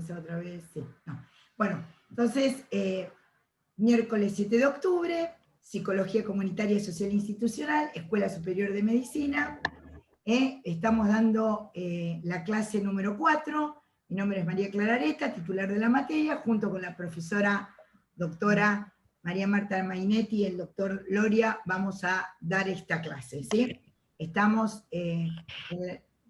empezar otra vez? Sí, no. Bueno, entonces, miércoles 7 de octubre, Psicología Comunitaria y Social Institucional, Escuela Superior de Medicina. Estamos dando la clase número 4. Mi nombre es María Clara Areta, titular de la materia, junto con la profesora doctora María Marta Mainetti y el doctor Loria, vamos a dar esta clase, ¿sí? Estamos el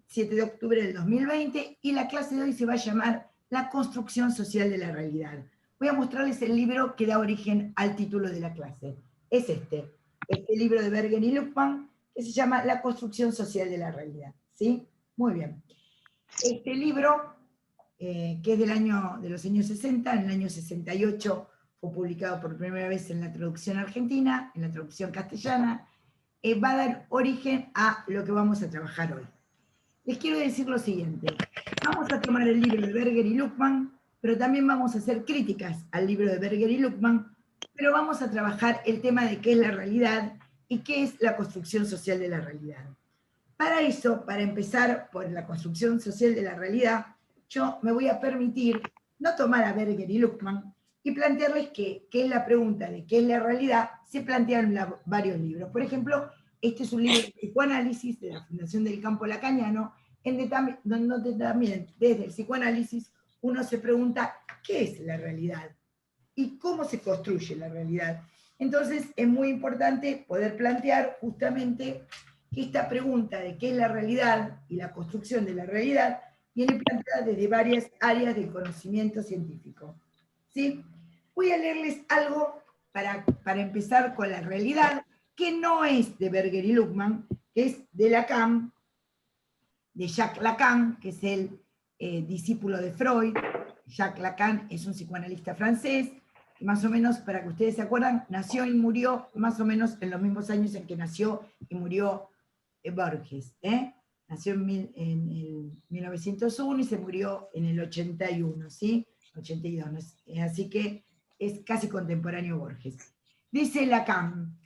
7 de octubre del 2020 y la clase de hoy se va a llamar La construcción social de la realidad. Voy a mostrarles el libro que da origen al título de la clase. Es este libro de Berger y Luckmann, que se llama La construcción social de la realidad, ¿sí? Muy bien. Este libro, que es de los años 60, en el año 68 fue publicado por primera vez en la traducción argentina, en la traducción castellana, va a dar origen a lo que vamos a trabajar hoy. Les quiero decir lo siguiente, vamos a tomar el libro de Berger y Luckmann, pero también vamos a hacer críticas al libro de Berger y Luckmann, pero vamos a trabajar el tema de qué es la realidad y qué es la construcción social de la realidad. Para eso, para empezar por la construcción social de la realidad, yo me voy a permitir no tomar a Berger y Luckmann y plantearles que es la pregunta de qué es la realidad, se plantean varios libros. Por ejemplo, este es un libro de psicoanálisis de la Fundación del Campo Lacaniano, donde también desde el psicoanálisis uno se pregunta qué es la realidad y cómo se construye la realidad. Entonces es muy importante poder plantear justamente que esta pregunta de qué es la realidad y la construcción de la realidad viene planteada desde varias áreas del conocimiento científico. ¿Sí? Voy a leerles algo para empezar con la realidad, que no es de Berger y Luckmann, que es de Lacan, de Jacques Lacan, que es el discípulo de Freud. Jacques Lacan es un psicoanalista francés, que más o menos, para que ustedes se acuerdan, nació y murió más o menos en los mismos años en que nació y murió Borges. Nació en 1901 y se murió en el 81, ¿sí? 82, así que es casi contemporáneo Borges. Dice Lacan,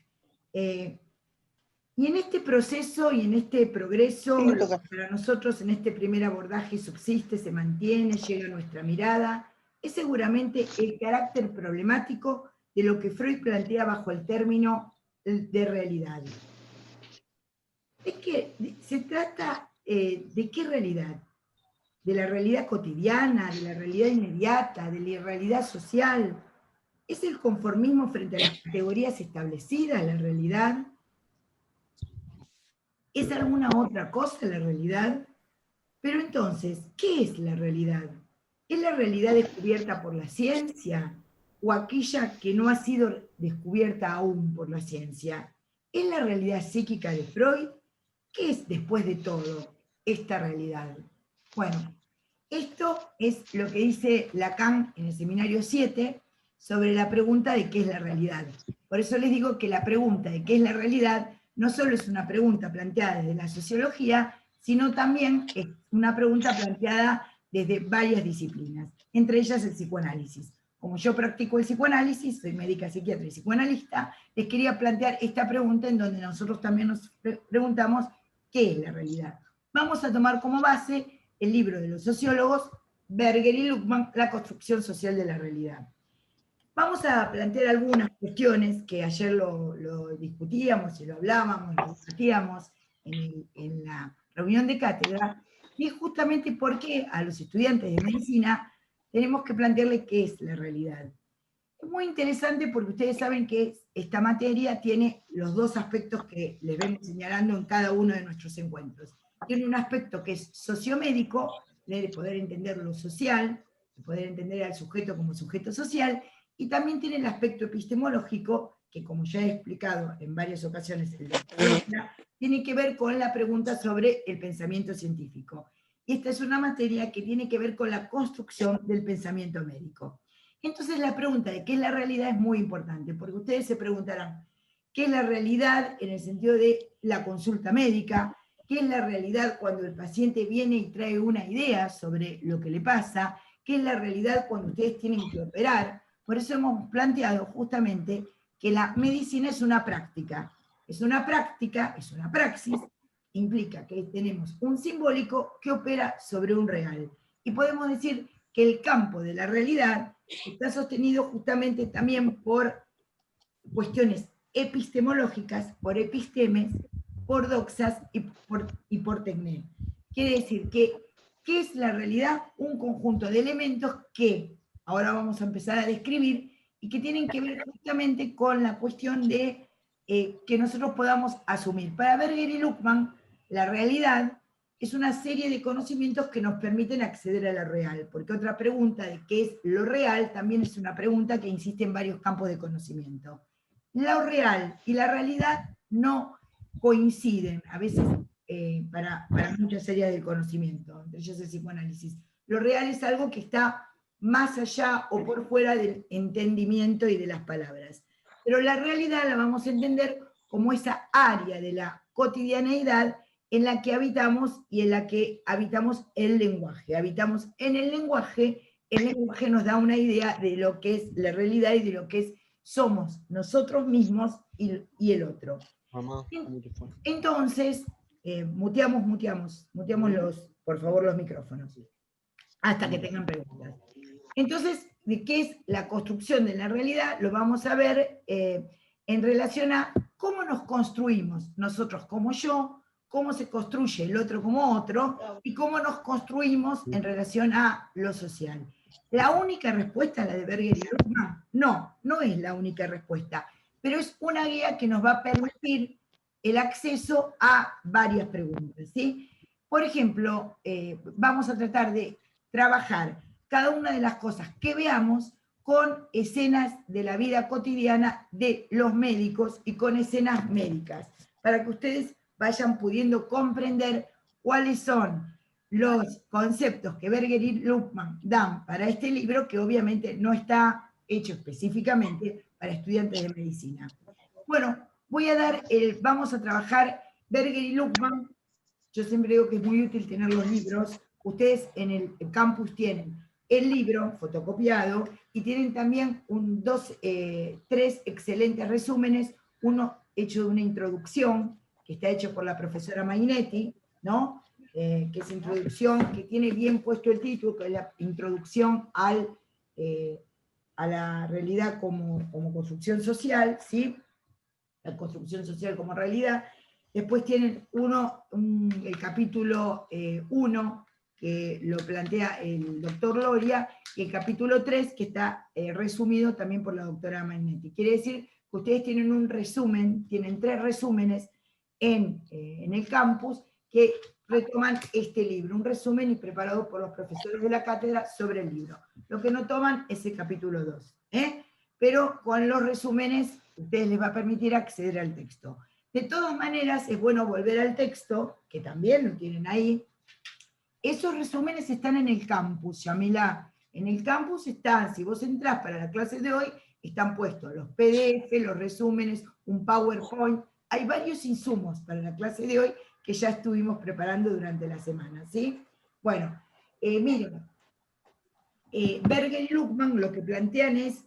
y en este proceso y en este progreso, lo que para nosotros en este primer abordaje subsiste, se mantiene, llega a nuestra mirada, es seguramente el carácter problemático de lo que Freud plantea bajo el término de realidad. Se trata de qué realidad, de la realidad cotidiana, de la realidad inmediata, de la realidad social. ¿Es el conformismo frente a las categorías establecidas la realidad? ¿Es alguna otra cosa la realidad? Pero entonces, ¿qué es la realidad? ¿Es la realidad descubierta por la ciencia o aquella que no ha sido descubierta aún por la ciencia? ¿Es la realidad psíquica de Freud? ¿Qué es, después de todo, esta realidad? Bueno, esto es lo que dice Lacan en el seminario 7 sobre la pregunta de qué es la realidad. Por eso les digo que la pregunta de qué es la realidad no solo es una pregunta planteada desde la sociología, sino también es una pregunta planteada desde varias disciplinas, entre ellas el psicoanálisis. Como yo practico el psicoanálisis, soy médica, psiquiatra y psicoanalista, les quería plantear esta pregunta en donde nosotros también nos preguntamos qué es la realidad. Vamos a tomar como base el libro de los sociólogos Berger y Luckmann, La construcción social de la realidad. Vamos a plantear algunas cuestiones que ayer lo discutíamos y lo hablábamos, lo debatíamos en la reunión de cátedra, y es justamente por qué a los estudiantes de medicina tenemos que plantearle qué es la realidad. Es muy interesante porque ustedes saben que esta materia tiene los dos aspectos que les vengo señalando en cada uno de nuestros encuentros. Tiene un aspecto que es sociomédico, de poder entender lo social, de poder entender al sujeto como sujeto social, y también tiene el aspecto epistemológico, que como ya he explicado en varias ocasiones, tiene que ver con la pregunta sobre el pensamiento científico. Y esta es una materia que tiene que ver con la construcción del pensamiento médico. Entonces la pregunta de qué es la realidad es muy importante, porque ustedes se preguntarán, ¿qué es la realidad en el sentido de la consulta médica? ¿Qué es la realidad cuando el paciente viene y trae una idea sobre lo que le pasa? ¿Qué es la realidad cuando ustedes tienen que operar? Por eso hemos planteado justamente que la medicina es una práctica. Es una práctica, es una praxis, implica que tenemos un simbólico que opera sobre un real. Y podemos decir que el campo de la realidad está sostenido justamente también por cuestiones epistemológicas, por epistemes, por doxas y por tecné. Quiere decir que, ¿qué es la realidad? Un conjunto de elementos que ahora vamos a empezar a describir y que tienen que ver justamente con la cuestión de que nosotros podamos asumir. Para Berger y Luckmann, la realidad es una serie de conocimientos que nos permiten acceder a lo real, porque otra pregunta de qué es lo real también es una pregunta que insiste en varios campos de conocimiento. Lo real y la realidad no coinciden, a veces para muchas áreas del conocimiento, entre ellos el psicoanálisis. Lo real es algo que está más allá o por fuera del entendimiento y de las palabras. Pero la realidad la vamos a entender como esa área de la cotidianeidad en la que habitamos y en la que habitamos el lenguaje. Habitamos en el lenguaje nos da una idea de lo que es la realidad y de lo que es somos nosotros mismos y el otro. Mamá, entonces, muteamos por favor, los micrófonos, hasta que tengan preguntas. Entonces, ¿de qué es la construcción de la realidad? Lo vamos a ver en relación a cómo nos construimos nosotros como yo, cómo se construye el otro como otro, y cómo nos construimos en relación a lo social. ¿La única respuesta, la de Berger y Luckmann? No, no es la única respuesta, pero es una guía que nos va a permitir el acceso a varias preguntas, ¿sí? Por ejemplo, vamos a tratar de trabajar cada una de las cosas que veamos con escenas de la vida cotidiana de los médicos y con escenas médicas, para que ustedes vayan pudiendo comprender cuáles son los conceptos que Berger y Luckmann dan para este libro, que obviamente no está hecho específicamente para estudiantes de medicina. Bueno, vamos a trabajar Berger y Luckmann. Yo siempre digo que es muy útil tener los libros. Ustedes en el campus tienen el libro fotocopiado y tienen también tres excelentes resúmenes, uno hecho de una introducción, que está hecho por la profesora Mainetti, ¿no? Que es introducción, que tiene bien puesto el título, que es la introducción a la realidad como construcción social, ¿sí? La construcción social como realidad. Después tienen el capítulo 1, que lo plantea el doctor Loria, y el capítulo 3, que está resumido también por la doctora Magnetti. Quiere decir que ustedes tienen un resumen, tienen 3 resúmenes en el campus que retoman este libro, un resumen y preparado por los profesores de la cátedra sobre el libro. Lo que no toman es el capítulo 2, pero con los resúmenes ustedes les va a permitir acceder al texto. De todas maneras, es bueno volver al texto, que también lo tienen ahí. Esos resúmenes están en el campus, Yamila. En el campus están, si vos entrás para la clase de hoy, están puestos los PDF, los resúmenes, un PowerPoint. Hay varios insumos para la clase de hoy que ya estuvimos preparando durante la semana, ¿sí? Bueno, miren, Berger y Luckmann lo que plantean es,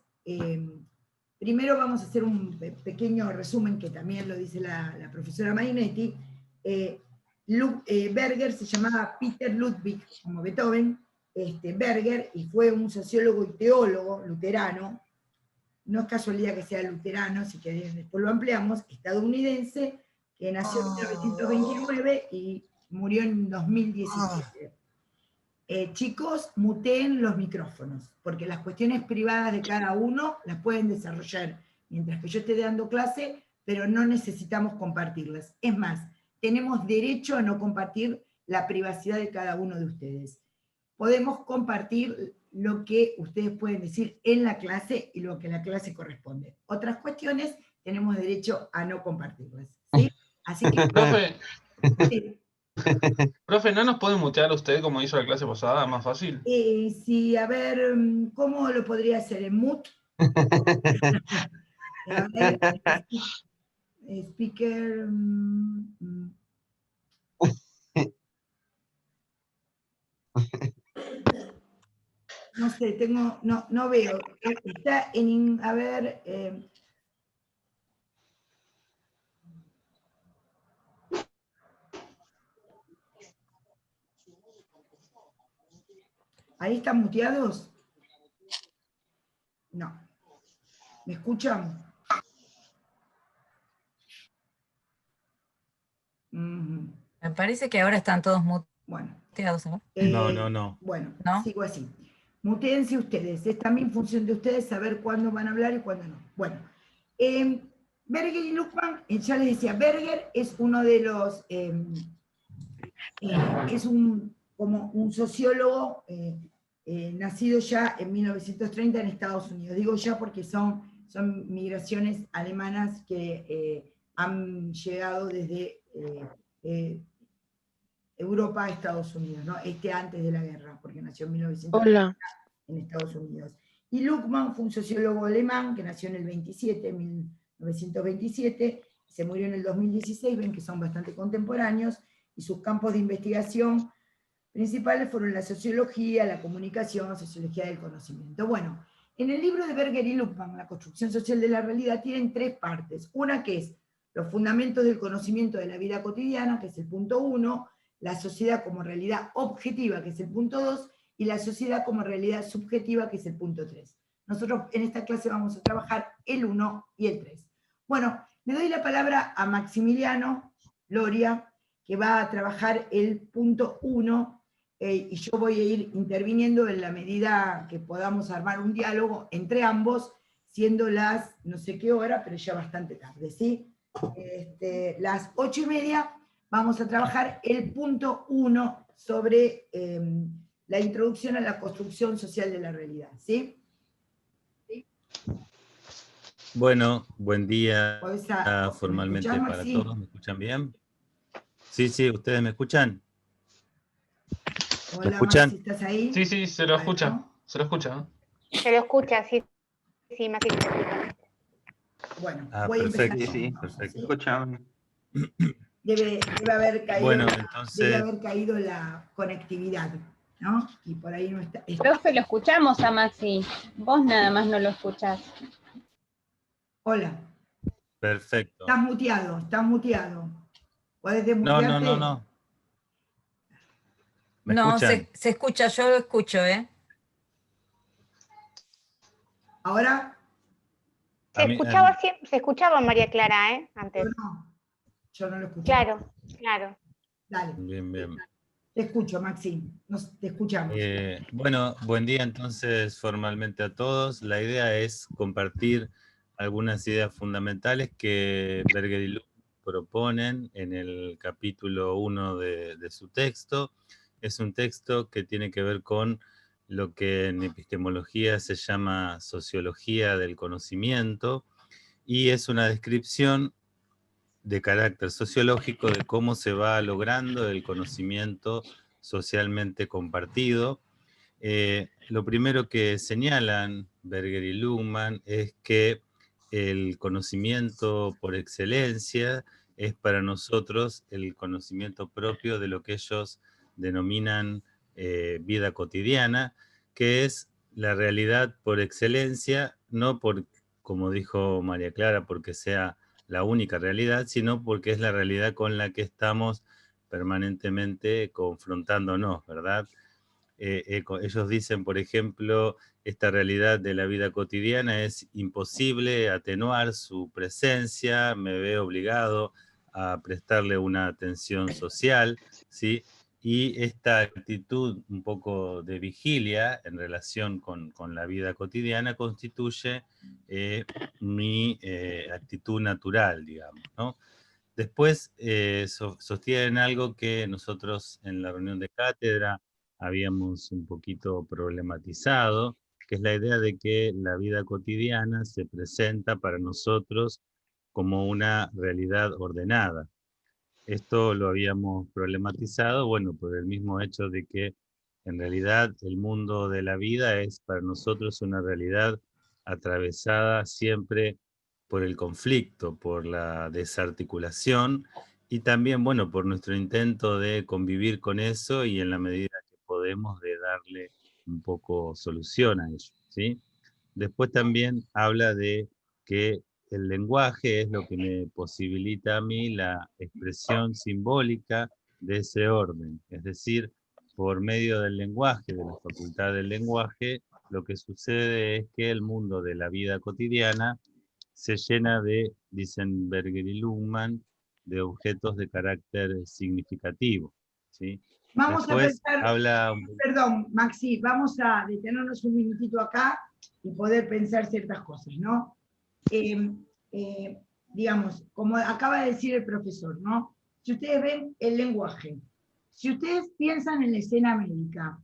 primero vamos a hacer un pequeño resumen, que también lo dice la profesora Mainetti. Berger se llamaba Peter Ludwig, como Beethoven, Berger, y fue un sociólogo y teólogo luterano, no es casualidad que sea luterano, si querés después lo ampliamos, estadounidense, que nació en 1929 y murió en 2017. Chicos, muteen los micrófonos, porque las cuestiones privadas de cada uno las pueden desarrollar mientras que yo esté dando clase, pero no necesitamos compartirlas. Es más, tenemos derecho a no compartir la privacidad de cada uno de ustedes. Podemos compartir lo que ustedes pueden decir en la clase y lo que la clase corresponde. Otras cuestiones tenemos derecho a no compartirlas, ¿sí? Así que... Profe, sí. profe, ¿no nos puede mutear usted como hizo la clase pasada? Más fácil. Sí, a ver, ¿cómo lo podría hacer? ¿En mute? A ver, speaker... No sé, no veo. Está en, a ver... ¿Ahí están muteados? No. ¿Me escuchan? Ujú. Me parece que ahora están todos Bueno. muteados, ¿no? No. Bueno, ¿No? sigo así. Mutéense ustedes. Es también función de ustedes saber cuándo van a hablar y cuándo no. Bueno. Berger y Luckmann, ya les decía, Berger es uno de los, es como un sociólogo nacido ya en 1930 en Estados Unidos. Digo ya porque son migraciones alemanas que han llegado desde Europa a Estados Unidos, ¿no? Antes de la guerra, porque nació en 1930 Hola. en Estados Unidos. Y Luckmann fue un sociólogo alemán que nació en el 27, 1927, se murió en el 2016, ven que son bastante contemporáneos, y sus campos de investigación principales fueron la sociología, la comunicación, sociología del conocimiento. Bueno, en el libro de Berger y Luckmann, La construcción social de la realidad, tienen tres partes. Una que es los fundamentos del conocimiento de la vida cotidiana, que es el punto 1, la sociedad como realidad objetiva, que es el punto 2, y la sociedad como realidad subjetiva, que es el punto 3. Nosotros en esta clase vamos a trabajar el 1 y el 3. Bueno, le doy la palabra a Maximiliano Loria, que va a trabajar el punto 1, y yo voy a ir interviniendo en la medida que podamos armar un diálogo entre ambos, siendo las, no sé qué hora, pero ya bastante tarde, ¿sí? Las 8:30 vamos a trabajar el punto 1 sobre la introducción a la construcción social de la realidad, ¿sí? Bueno, buen día formalmente ¿Me escuchás, para Maxi? todos. ¿Me escuchan bien? Sí, ¿ustedes me escuchan? Hola, escuchan? Maxi, ¿estás ahí? Sí, sí, se lo Bueno. escucha. Se lo escucha. Se lo escucha, sí, Maxi, se escucha. Bueno, Ah, voy a empezar. perfecto, Sí, perfecto. escuchan. Debe haber caído, Bueno, debe entonces, haber caído la conectividad, ¿no? Y por ahí no está. Profe, lo escuchamos a Maxi. Vos nada más no lo escuchás. Hola, perfecto. estás muteado. ¿Podés No. desmutearte? ¿Me No, escuchan? se escucha, yo lo escucho, ¿eh? ¿Ahora? A mí, Se escuchaba María Clara, antes. Yo no lo escucho. Claro. Dale. bien. Te escucho, Maxi. Te escuchamos. Bueno, buen día entonces formalmente a todos. La idea es compartir algunas ideas fundamentales que Berger y Luckmann proponen en el capítulo 1 de su texto. Es un texto que tiene que ver con lo que en epistemología se llama sociología del conocimiento, y es una descripción de carácter sociológico de cómo se va logrando el conocimiento socialmente compartido. Lo primero que señalan Berger y Luckmann es que el conocimiento por excelencia es para nosotros el conocimiento propio de lo que ellos denominan vida cotidiana, que es la realidad por excelencia, no por, como dijo María Clara, porque sea la única realidad, sino porque es la realidad con la que estamos permanentemente confrontándonos, ¿verdad? Ellos dicen, por ejemplo, esta realidad de la vida cotidiana es imposible atenuar su presencia, me veo obligado a prestarle una atención social, ¿sí? Y esta actitud un poco de vigilia en relación con la vida cotidiana constituye mi actitud natural, digamos, ¿no? Después sostienen algo que nosotros en la reunión de cátedra habíamos un poquito problematizado, que es la idea de que la vida cotidiana se presenta para nosotros como una realidad ordenada. Esto lo habíamos problematizado, bueno, por el mismo hecho de que en realidad el mundo de la vida es para nosotros una realidad atravesada siempre por el conflicto, por la desarticulación y también, bueno, por nuestro intento de convivir con eso y en la medida que podemos de darle un poco solución a ello, ¿sí? Después también habla de que el lenguaje es lo que me posibilita a mí la expresión simbólica de ese orden. Es decir, por medio del lenguaje, de la facultad del lenguaje, lo que sucede es que el mundo de la vida cotidiana se llena de, dicen Berger y Luhmann, de objetos de carácter significativo, ¿sí? Vamos a Después pensar, habla... perdón, Maxi, vamos a detenernos un minutito acá y poder pensar ciertas cosas, ¿no? Digamos, como acaba de decir el profesor, ¿no? Si ustedes ven el lenguaje, si ustedes piensan en la escena médica,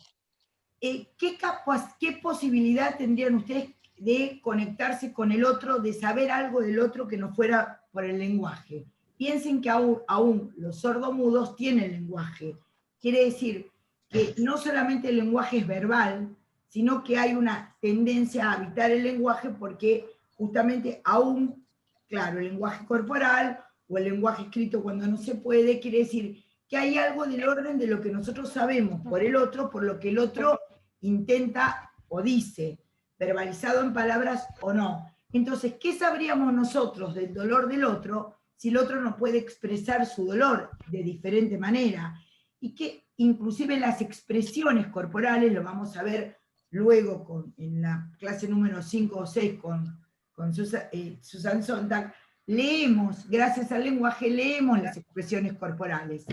¿qué posibilidad tendrían ustedes de conectarse con el otro, de saber algo del otro que no fuera por el lenguaje? Piensen que aún los sordomudos tienen lenguaje. Quiere decir que no solamente el lenguaje es verbal, sino que hay una tendencia a evitar el lenguaje porque justamente aún, claro, el lenguaje corporal o el lenguaje escrito cuando no se puede, quiere decir que hay algo del orden de lo que nosotros sabemos por el otro, por lo que el otro intenta o dice, verbalizado en palabras o no. Entonces, ¿qué sabríamos nosotros del dolor del otro si el otro no puede expresar su dolor de diferente manera? Y que inclusive las expresiones corporales, lo vamos a ver luego en la clase número 5 o 6 con Susan Sontag, leemos, gracias al lenguaje, leemos las expresiones corporales.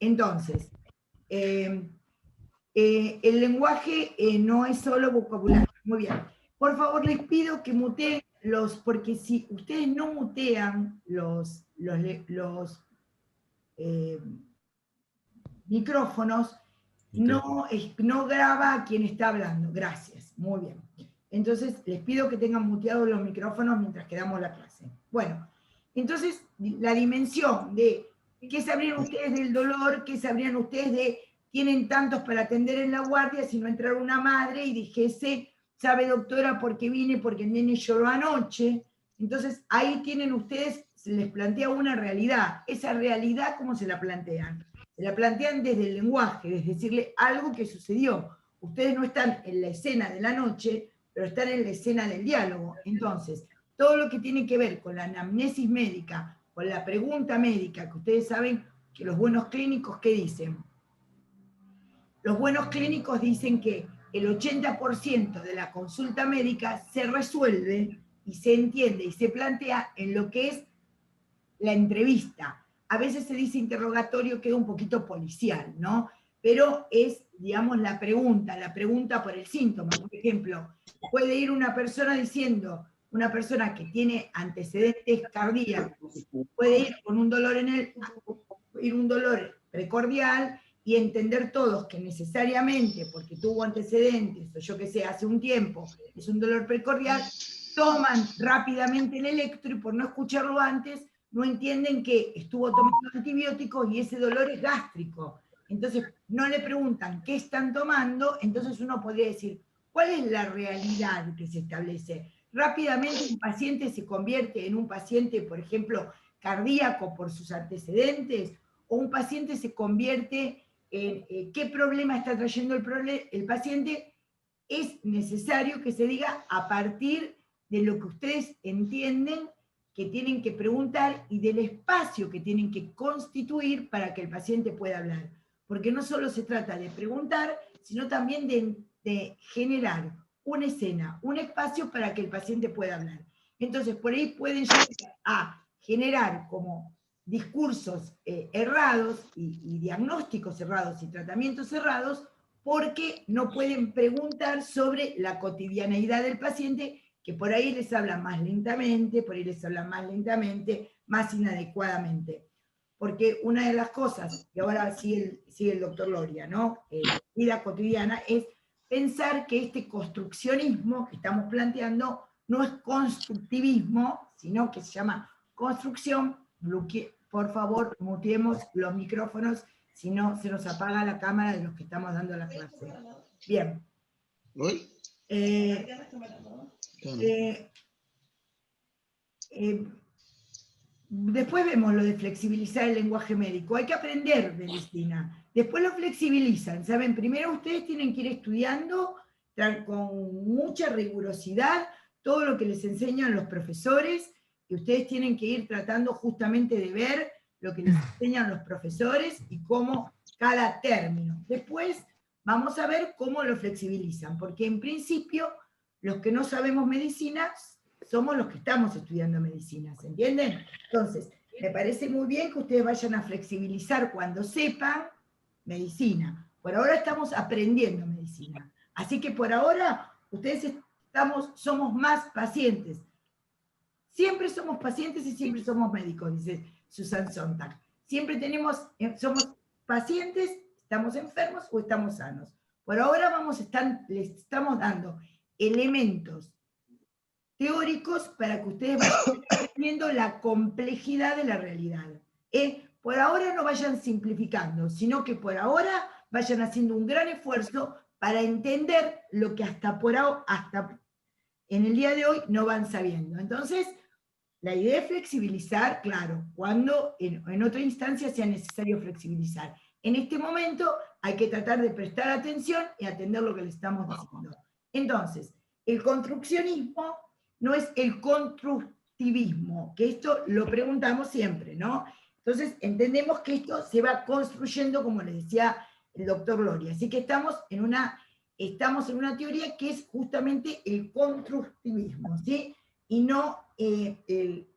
Entonces, el lenguaje no es solo vocabulario. Muy bien. Por favor, les pido que muteen porque si ustedes no mutean los micrófonos, no graba a quien está hablando. Gracias. Muy bien. Entonces, les pido que tengan muteados los micrófonos mientras que damos la clase. Bueno, entonces, la dimensión de qué sabrían ustedes del dolor, qué sabrían ustedes de tienen tantos para atender en la guardia, si no entrara una madre y dijese, sabe doctora, porque vine, porque el nene lloró anoche. Entonces, ahí tienen ustedes, se les plantea una realidad. Esa realidad, ¿cómo se la plantean? Se la plantean desde el lenguaje, es decirle algo que sucedió. Ustedes no están en la escena de la noche, pero están en la escena del diálogo. Entonces, todo lo que tiene que ver con la anamnesis médica, con la pregunta médica, que ustedes saben que los buenos clínicos, ¿qué dicen? Los buenos clínicos dicen que el 80% de la consulta médica se resuelve y se entiende y se plantea en lo que es la entrevista. A veces se dice interrogatorio, queda un poquito policial, ¿no? Pero es, digamos, la pregunta por el síntoma. Por ejemplo, puede ir una persona diciendo, una persona que tiene antecedentes cardíacos, puede ir con un dolor un dolor precordial y entender todos que necesariamente, porque tuvo antecedentes, o yo que sé, hace un tiempo, es un dolor precordial, toman rápidamente el electro y por no escucharlo antes, no entienden que estuvo tomando antibióticos y ese dolor es gástrico. Entonces, no le preguntan qué están tomando, entonces uno podría decir, ¿cuál es la realidad que se establece? Rápidamente un paciente se convierte en un paciente, por ejemplo, cardíaco por sus antecedentes, o un paciente se convierte en qué problema está trayendo el paciente. Es necesario que se diga a partir de lo que ustedes entienden que tienen que preguntar y del espacio que tienen que constituir para que el paciente pueda hablar. Porque no solo se trata de preguntar, sino también de generar una escena, un espacio para que el paciente pueda hablar. Entonces, por ahí pueden llegar a generar como discursos errados y diagnósticos errados y tratamientos errados porque no pueden preguntar sobre la cotidianeidad del paciente, que por ahí les habla más lentamente, más inadecuadamente. Porque una de las cosas, y ahora sigue el doctor Loria, ¿no? Vida cotidiana, es pensar que este construccionismo que estamos planteando no es constructivismo, sino que se llama construcción. Por favor, muteemos los micrófonos, si no se nos apaga la cámara de los que estamos dando la clase. Bien. Después vemos lo de flexibilizar el lenguaje médico. Hay que aprender medicina. Después lo flexibilizan. ¿Saben? Primero ustedes tienen que ir estudiando con mucha rigurosidad todo lo que les enseñan los profesores, y ustedes tienen que ir tratando justamente de ver lo que les enseñan los profesores y cómo cada término, Después vamos a ver cómo lo flexibilizan, porque en principio los que no sabemos medicina somos los que estamos estudiando medicina, ¿se entienden? Entonces, me parece muy bien que ustedes vayan a flexibilizar cuando sepan medicina. Por ahora estamos aprendiendo medicina. Así que por ahora ustedes somos más pacientes. Siempre somos pacientes y siempre somos médicos, dice Susan Sontag. Siempre somos pacientes, estamos enfermos o estamos sanos. Por ahora les estamos dando elementos teóricos para que ustedes vayan entendiendo la complejidad de la realidad. Por ahora no vayan simplificando, sino que por ahora vayan haciendo un gran esfuerzo para entender lo que hasta en el día de hoy no van sabiendo. Entonces, la idea es flexibilizar, claro, cuando en otra instancia sea necesario flexibilizar. En este momento hay que tratar de prestar atención y atender lo que le estamos diciendo. Entonces, el construccionismo no es el constructivismo, que esto lo preguntamos siempre, ¿no? Entonces, entendemos que esto se va construyendo, como le decía el doctor Loria. Así que estamos en una teoría que es justamente el constructivismo, ¿sí? Y no el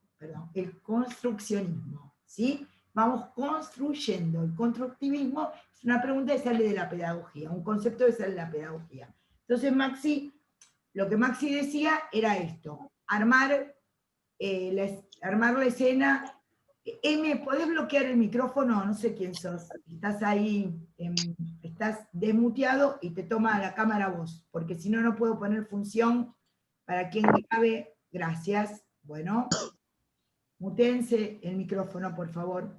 construccionismo, ¿sí? Vamos construyendo. El constructivismo es una pregunta que sale de la pedagogía, un concepto que sale de la pedagogía. Entonces, lo que Maxi decía era esto, armar la escena. ¿Podés bloquear el micrófono? No sé quién sos. Estás ahí, estás desmuteado y te toma la cámara vos, porque si no, no puedo poner función para quien grabe. Gracias. Bueno, mutéense el micrófono, por favor.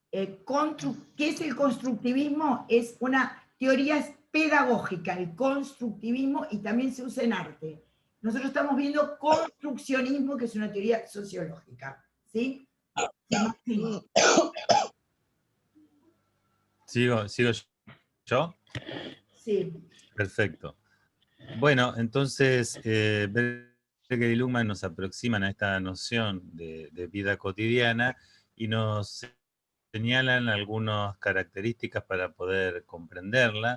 ¿Qué es el constructivismo? Es una teoría pedagógica, el constructivismo, y también se usa en arte. Nosotros estamos viendo construccionismo, que es una teoría sociológica. ¿Sí? Sí. ¿Sigo yo? Sí. Perfecto. Bueno, entonces, Berger y Luhmann nos aproximan a esta noción de vida cotidiana y nos señalan algunas características para poder comprenderla.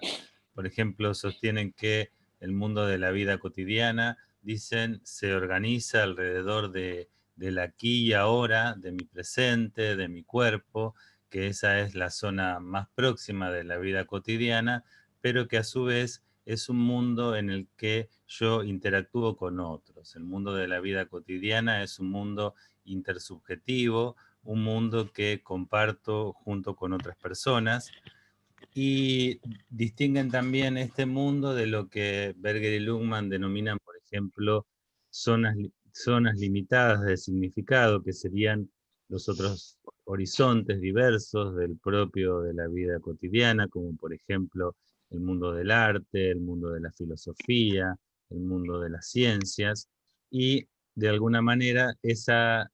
Por ejemplo, sostienen que el mundo de la vida cotidiana, dicen, se organiza alrededor del aquí y ahora, de mi presente, de mi cuerpo, que esa es la zona más próxima de la vida cotidiana, pero que a su vez es un mundo en el que yo interactúo con otros. El mundo de la vida cotidiana es un mundo intersubjetivo, un mundo que comparto junto con otras personas, y distinguen también este mundo de lo que Berger y Luhmann denominan, por ejemplo, zonas limitadas de significado, que serían los otros horizontes diversos del propio de la vida cotidiana, como por ejemplo el mundo del arte, el mundo de la filosofía, el mundo de las ciencias, y de alguna manera esas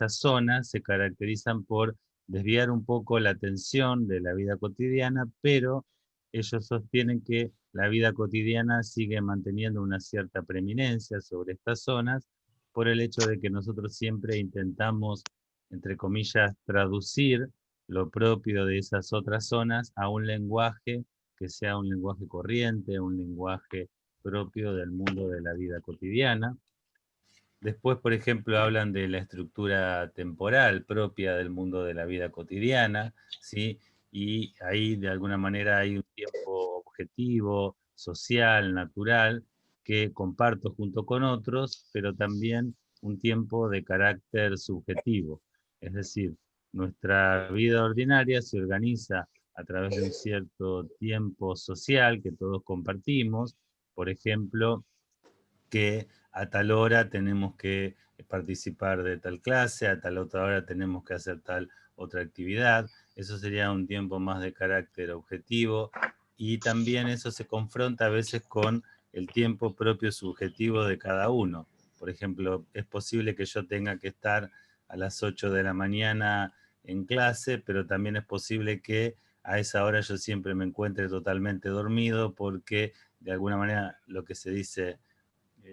zonas se caracterizan por desviar un poco la atención de la vida cotidiana, pero ellos sostienen que la vida cotidiana sigue manteniendo una cierta preeminencia sobre estas zonas por el hecho de que nosotros siempre intentamos, entre comillas, traducir lo propio de esas otras zonas a un lenguaje que sea un lenguaje corriente, un lenguaje propio del mundo de la vida cotidiana. Después, por ejemplo, hablan de la estructura temporal propia del mundo de la vida cotidiana, ¿sí? Y ahí de alguna manera hay un tiempo objetivo, social, natural, que comparto junto con otros, pero también un tiempo de carácter subjetivo. Es decir, nuestra vida ordinaria se organiza a través de un cierto tiempo social que todos compartimos, por ejemplo, que a tal hora tenemos que participar de tal clase, a tal otra hora tenemos que hacer tal otra actividad. Eso sería un tiempo más de carácter objetivo, y también eso se confronta a veces con el tiempo propio subjetivo de cada uno. Por ejemplo, es posible que yo tenga que estar a las 8 de la mañana en clase, pero también es posible que a esa hora yo siempre me encuentre totalmente dormido, porque de alguna manera lo que se dice,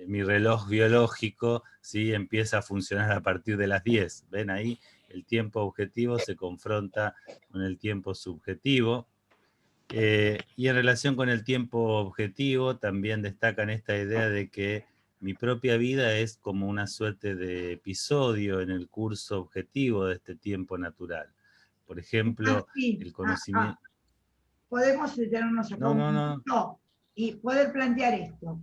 mi reloj biológico, ¿sí?, empieza a funcionar a partir de las 10, ¿ven ahí? el tiempo objetivo se confronta con el tiempo subjetivo. Y en relación con el tiempo objetivo, también destacan esta idea de que mi propia vida es como una suerte de episodio en el curso objetivo de este tiempo natural. Por ejemplo, Sí. el conocimiento... Podemos detenernos acá No, un no, no. poquito y poder plantear esto.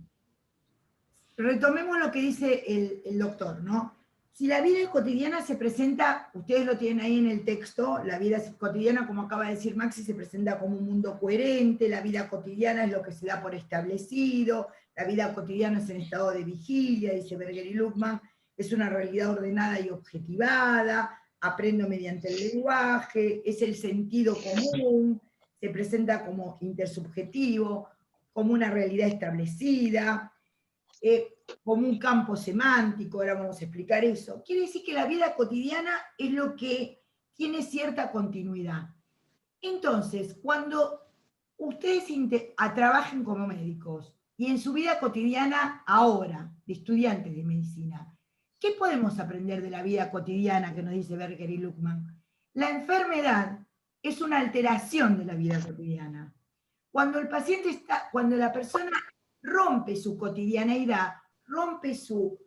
Retomemos lo que dice el doctor, ¿no? Si la vida cotidiana se presenta, ustedes lo tienen ahí en el texto, la vida cotidiana, como acaba de decir Maxi, se presenta como un mundo coherente, la vida cotidiana es lo que se da por establecido, la vida cotidiana es en estado de vigilia, dice Berger y Luckmann, es una realidad ordenada y objetivada, aprendo mediante el lenguaje, es el sentido común, se presenta como intersubjetivo, como una realidad establecida, como un campo semántico, ahora vamos a explicar eso. Quiere decir que la vida cotidiana es lo que tiene cierta continuidad. Entonces, cuando ustedes trabajen como médicos y en su vida cotidiana ahora, de estudiantes de medicina, ¿qué podemos aprender de la vida cotidiana que nos dice Berger y Luckmann? La enfermedad es una alteración de la vida cotidiana. Cuando el paciente cuando la persona rompe su cotidianeidad, rompe su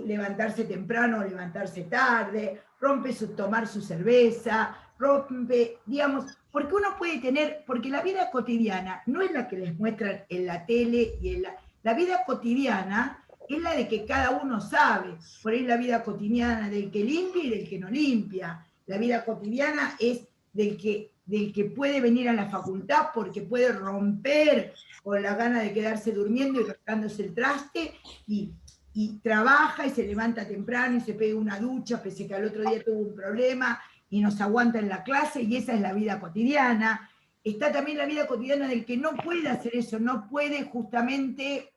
levantarse temprano o levantarse tarde, rompe su tomar su cerveza, rompe, digamos, porque uno puede tener, porque la vida cotidiana no es la que les muestran en la tele y la vida cotidiana es la de que cada uno sabe, por ahí la vida cotidiana del que limpia y del que no limpia, la vida cotidiana es del que puede venir a la facultad porque puede romper con la gana de quedarse durmiendo y rascándose el traste, y trabaja y se levanta temprano y se pega una ducha, pese que al otro día tuvo un problema, y nos aguanta en la clase, y esa es la vida cotidiana. Está también la vida cotidiana del que no puede hacer eso, no puede justamente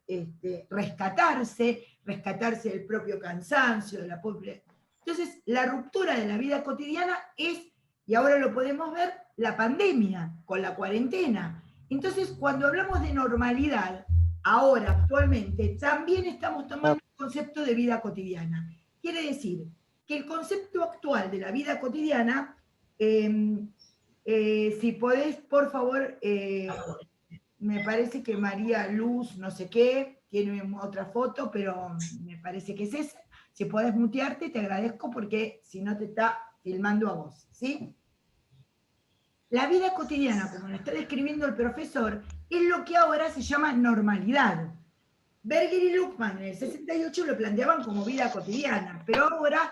rescatarse del propio cansancio, de la propia... Entonces, la ruptura de la vida cotidiana es, y ahora lo podemos ver, la pandemia, con la cuarentena. Entonces, cuando hablamos de normalidad, ahora, actualmente, también estamos tomando el concepto de vida cotidiana. Quiere decir que el concepto actual de la vida cotidiana, si podés, por favor, me parece que María Luz, no sé qué, tiene otra foto, pero me parece que es esa. Si podés mutearte, te agradezco, porque si no te está filmando a vos, ¿sí? La vida cotidiana, como lo está describiendo el profesor, es lo que ahora se llama normalidad. Berger y Luckmann en el 68 lo planteaban como vida cotidiana, pero ahora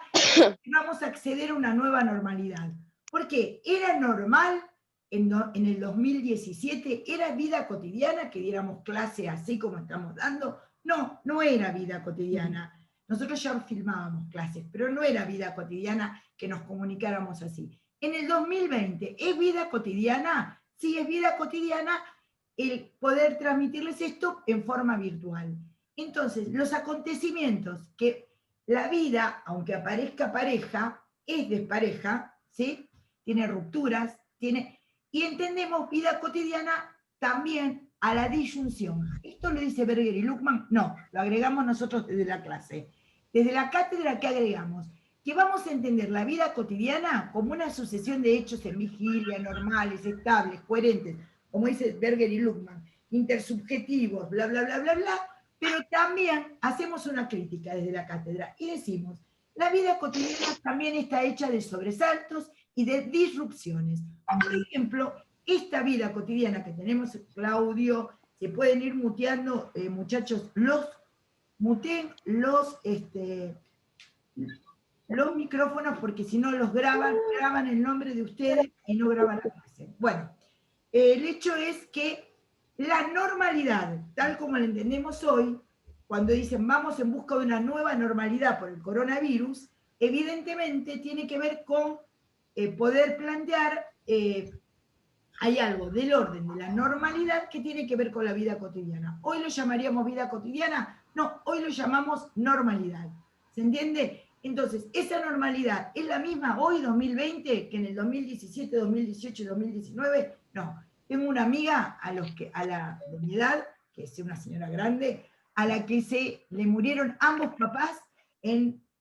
vamos a acceder a una nueva normalidad. ¿Por qué? ¿Era normal en el 2017? ¿Era vida cotidiana que diéramos clase así como estamos dando? No, no era vida cotidiana. Nosotros ya filmábamos clases, pero no era vida cotidiana que nos comunicáramos así. En el 2020, ¿es vida cotidiana? Sí, es vida cotidiana el poder transmitirles esto en forma virtual. Entonces, los acontecimientos que la vida, aunque aparezca pareja, es despareja, ¿sí? Tiene rupturas, y entendemos vida cotidiana también a la disyunción. ¿Esto lo dice Berger y Luckmann? No, lo agregamos nosotros desde la clase. Desde la cátedra, ¿qué agregamos? Que vamos a entender la vida cotidiana como una sucesión de hechos en vigilia, normales, estables, coherentes, como dice Berger y Luckmann, intersubjetivos, bla, bla, bla, bla, bla, pero también hacemos una crítica desde la cátedra y decimos, la vida cotidiana también está hecha de sobresaltos y de disrupciones. Por ejemplo, esta vida cotidiana que tenemos, Claudio, se pueden ir muteando, muchachos, muteen los micrófonos, porque si no los graban el nombre de ustedes y no graban la clase. Bueno, el hecho es que la normalidad, tal como la entendemos hoy, cuando dicen vamos en busca de una nueva normalidad por el coronavirus, evidentemente tiene que ver con poder plantear, hay algo del orden de la normalidad que tiene que ver con la vida cotidiana. ¿Hoy lo llamaríamos vida cotidiana? No, hoy lo llamamos normalidad. ¿Se entiende? Entonces, esa normalidad es la misma hoy, 2020, que en el 2017, 2018 y 2019. No, tengo una amiga a la de mi edad, que es una señora grande, a la que le murieron ambos papás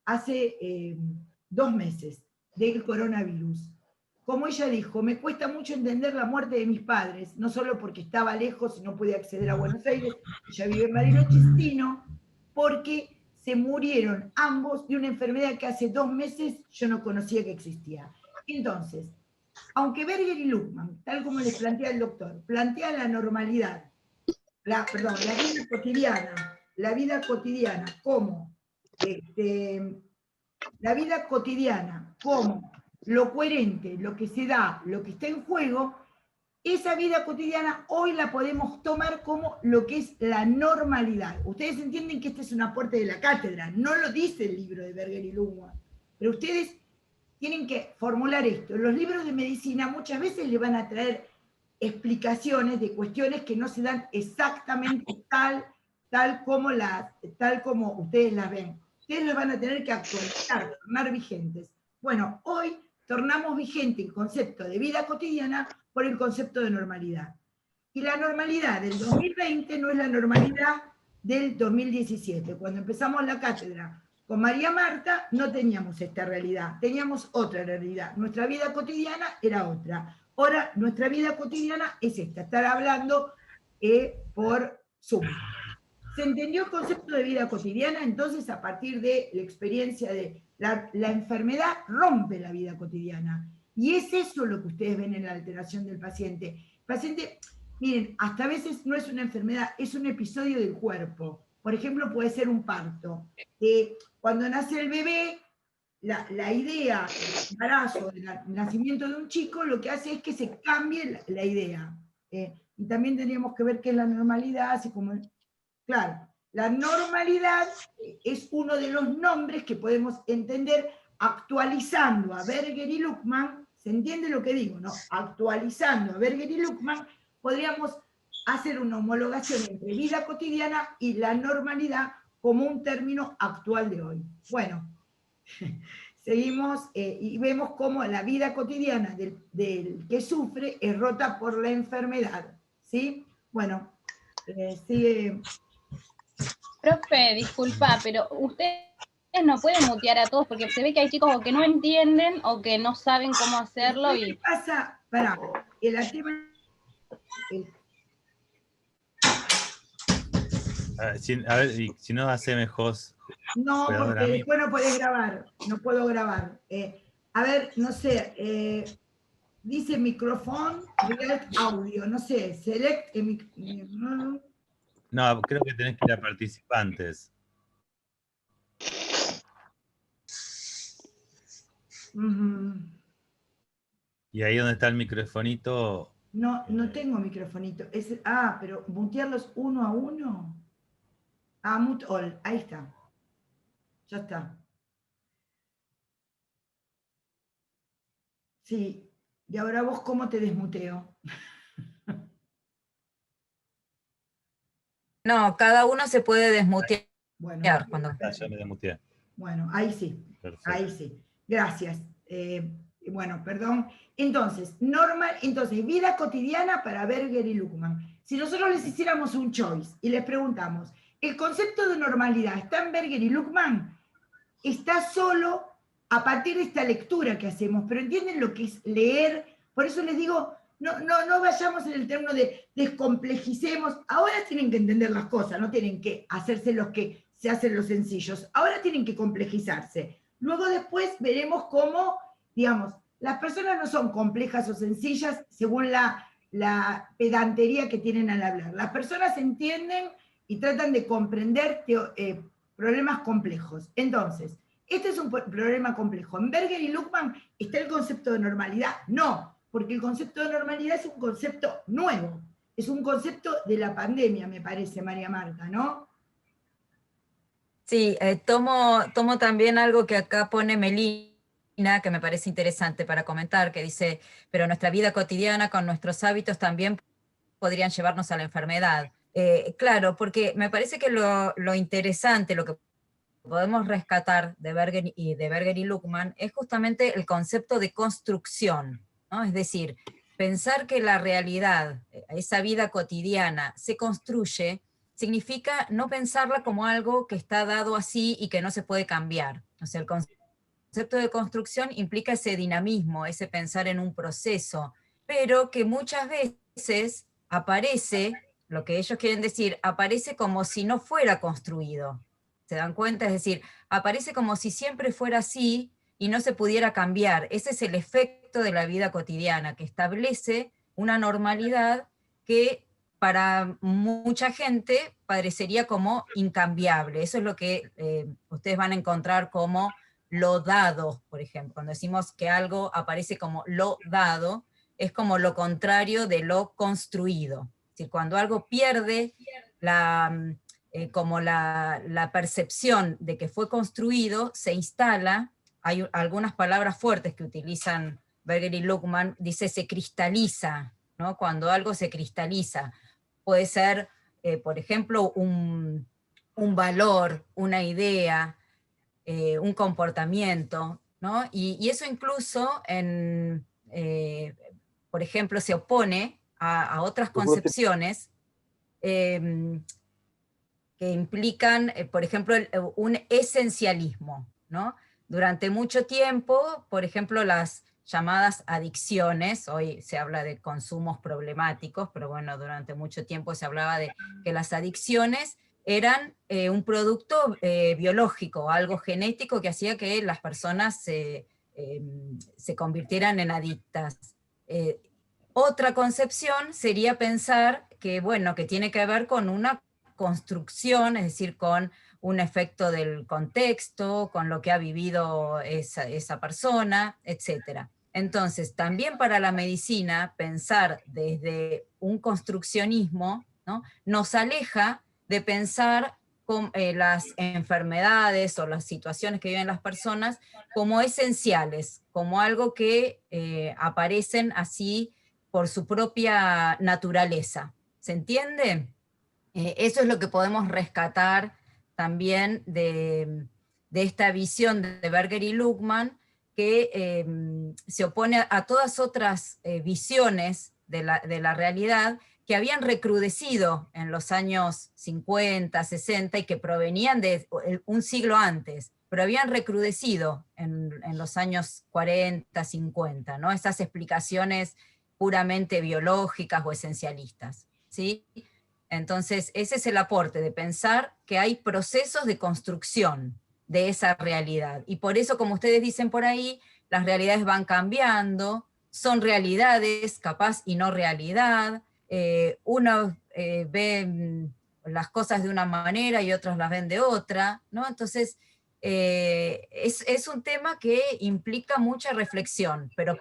hace 2 meses. del coronavirus. Como ella dijo, me cuesta mucho entender la muerte de mis padres, no solo porque estaba lejos y no podía acceder a Buenos Aires, ella vive en Bariloche, sino porque se murieron ambos de una enfermedad que hace 2 meses yo no conocía que existía. Entonces, aunque Berger y Luckmann, tal como les plantea el doctor, plantea la normalidad, la vida cotidiana como la vida cotidiana como lo coherente, lo que se da, lo que está en juego, esa vida cotidiana hoy la podemos tomar como lo que es la normalidad. Ustedes entienden que este es un aporte de la cátedra, no lo dice el libro de Berger y Luckmann, pero ustedes tienen que formular esto. Los libros de medicina muchas veces le van a traer explicaciones de cuestiones que no se dan exactamente tal como ustedes las ven. Ustedes las van a tener que actualizar, tornar vigentes. Bueno, hoy tornamos vigente el concepto de vida cotidiana por el concepto de normalidad. Y la normalidad del 2020 no es la normalidad del 2017. Cuando empezamos la cátedra con María Marta no teníamos esta realidad, teníamos otra realidad. Nuestra vida cotidiana era otra. Ahora nuestra vida cotidiana es esta, estar hablando por Zoom. ¿Se entendió el concepto de vida cotidiana? Entonces, a partir de la experiencia de la enfermedad, rompe la vida cotidiana. Y es eso lo que ustedes ven en la alteración del paciente. El paciente, miren, hasta a veces no es una enfermedad, es un episodio del cuerpo. Por ejemplo, puede ser un parto. Cuando nace el bebé, la idea del embarazo, del nacimiento de un chico, lo que hace es que se cambie la idea. Y también tendríamos que ver qué es la normalidad, así como... Claro, la normalidad es uno de los nombres que podemos entender actualizando a Berger y Luckmann. ¿Se entiende lo que digo, no? Actualizando a Berger y Luckmann, podríamos hacer una homologación entre vida cotidiana y la normalidad como un término actual de hoy. Bueno, seguimos y vemos cómo la vida cotidiana del que sufre es rota por la enfermedad, ¿sí? Bueno, sigue... Profe, disculpa, pero ustedes no pueden mutear a todos porque se ve que hay chicos o que no entienden o que no saben cómo hacerlo. ¿Qué pasa? Pará, el tema... A ver, y si no hace mejor. No, porque después no podés grabar, no puedo grabar. A ver, no sé, dice micrófono, select audio, no sé, select... No, creo que tenés que ir a participantes. Y ahí donde está el microfonito... No, no tengo microfonito. Pero mutearlos uno a uno. Mute all, ahí está. Ya está. Sí, y ahora vos, ¿cómo te desmuteo? No, cada uno se puede desmutear. Bueno, cuando... Ya me desmuteé. Bueno, ahí sí. Perfecto. Ahí sí. Gracias. Bueno, perdón. Entonces, vida cotidiana para Berger y Luckmann. Si nosotros les hiciéramos un choice y les preguntamos, ¿el concepto de normalidad está en Berger y Luckmann? Está solo a partir de esta lectura que hacemos, pero ¿entienden lo que es leer? Por eso les digo, no vayamos en el término de descomplejicemos. Ahora tienen que entender las cosas, no tienen que hacerse los que se hacen los sencillos. Ahora tienen que complejizarse. Luego después veremos cómo, digamos, las personas no son complejas o sencillas según la pedantería que tienen al hablar. Las personas entienden y tratan de comprender problemas complejos. Entonces, este es un problema complejo. ¿En Berger y Luckmann está el concepto de normalidad? No, porque el concepto de normalidad es un concepto nuevo. Es un concepto de la pandemia, me parece, María Marta, ¿no? Sí, tomo también algo que acá pone Melina, que me parece interesante para comentar, que dice, pero nuestra vida cotidiana con nuestros hábitos también podrían llevarnos a la enfermedad. Claro, porque me parece que lo interesante, lo que podemos rescatar de Berger y Luckmann es justamente el concepto de construcción, ¿no? Es decir, pensar que la realidad, esa vida cotidiana, se construye, significa no pensarla como algo que está dado así y que no se puede cambiar. O sea, el concepto concepto de construcción implica ese dinamismo, ese pensar en un proceso, pero que muchas veces aparece, lo que ellos quieren decir, aparece como si no fuera construido. ¿Se dan cuenta? Es decir, aparece como si siempre fuera así y no se pudiera cambiar. Ese es el efecto de la vida cotidiana, que establece una normalidad que para mucha gente parecería como incambiable. Eso es lo que ustedes van a encontrar como lo dado, por ejemplo. Cuando decimos que algo aparece como lo dado, es como lo contrario de lo construido. Es decir, cuando algo pierde como la percepción de que fue construido, se instala. Hay algunas palabras fuertes que utilizan Berger y Luckmann, dice se cristaliza, ¿no? Cuando algo se cristaliza. Puede ser, por ejemplo, un valor, una idea, un comportamiento, ¿no? Y eso incluso, por ejemplo, se opone a otras concepciones que implican, por ejemplo, un esencialismo, ¿no? Durante mucho tiempo, por ejemplo, las llamadas adicciones, hoy se habla de consumos problemáticos, pero bueno, durante mucho tiempo se hablaba de que las adicciones eran un producto biológico, algo genético que hacía que las personas se convirtieran en adictas. Otra concepción sería pensar que, bueno, que tiene que ver con una construcción, es decir, con un efecto del contexto, con lo que ha vivido esa persona, etc. Entonces, también para la medicina, pensar desde un construccionismo, ¿no?, nos aleja de pensar con, las enfermedades o las situaciones que viven las personas como esenciales, como algo que aparecen así por su propia naturaleza. ¿Se entiende? Eso es lo que podemos rescatar también de esta visión de Berger y Luckmann, que se opone a todas otras visiones de la realidad que habían recrudecido en los años 50, 60 y que provenían de un siglo antes, pero habían recrudecido en los años 40, 50, ¿no? Esas explicaciones puramente biológicas o esencialistas, ¿sí? Entonces, ese es el aporte de pensar que hay procesos de construcción de esa realidad. Y por eso, como ustedes dicen por ahí, las realidades van cambiando, son realidades, capaz y no realidad. Uno ve las cosas de una manera y otros las ven de otra, ¿no? Entonces, es un tema que implica mucha reflexión, pero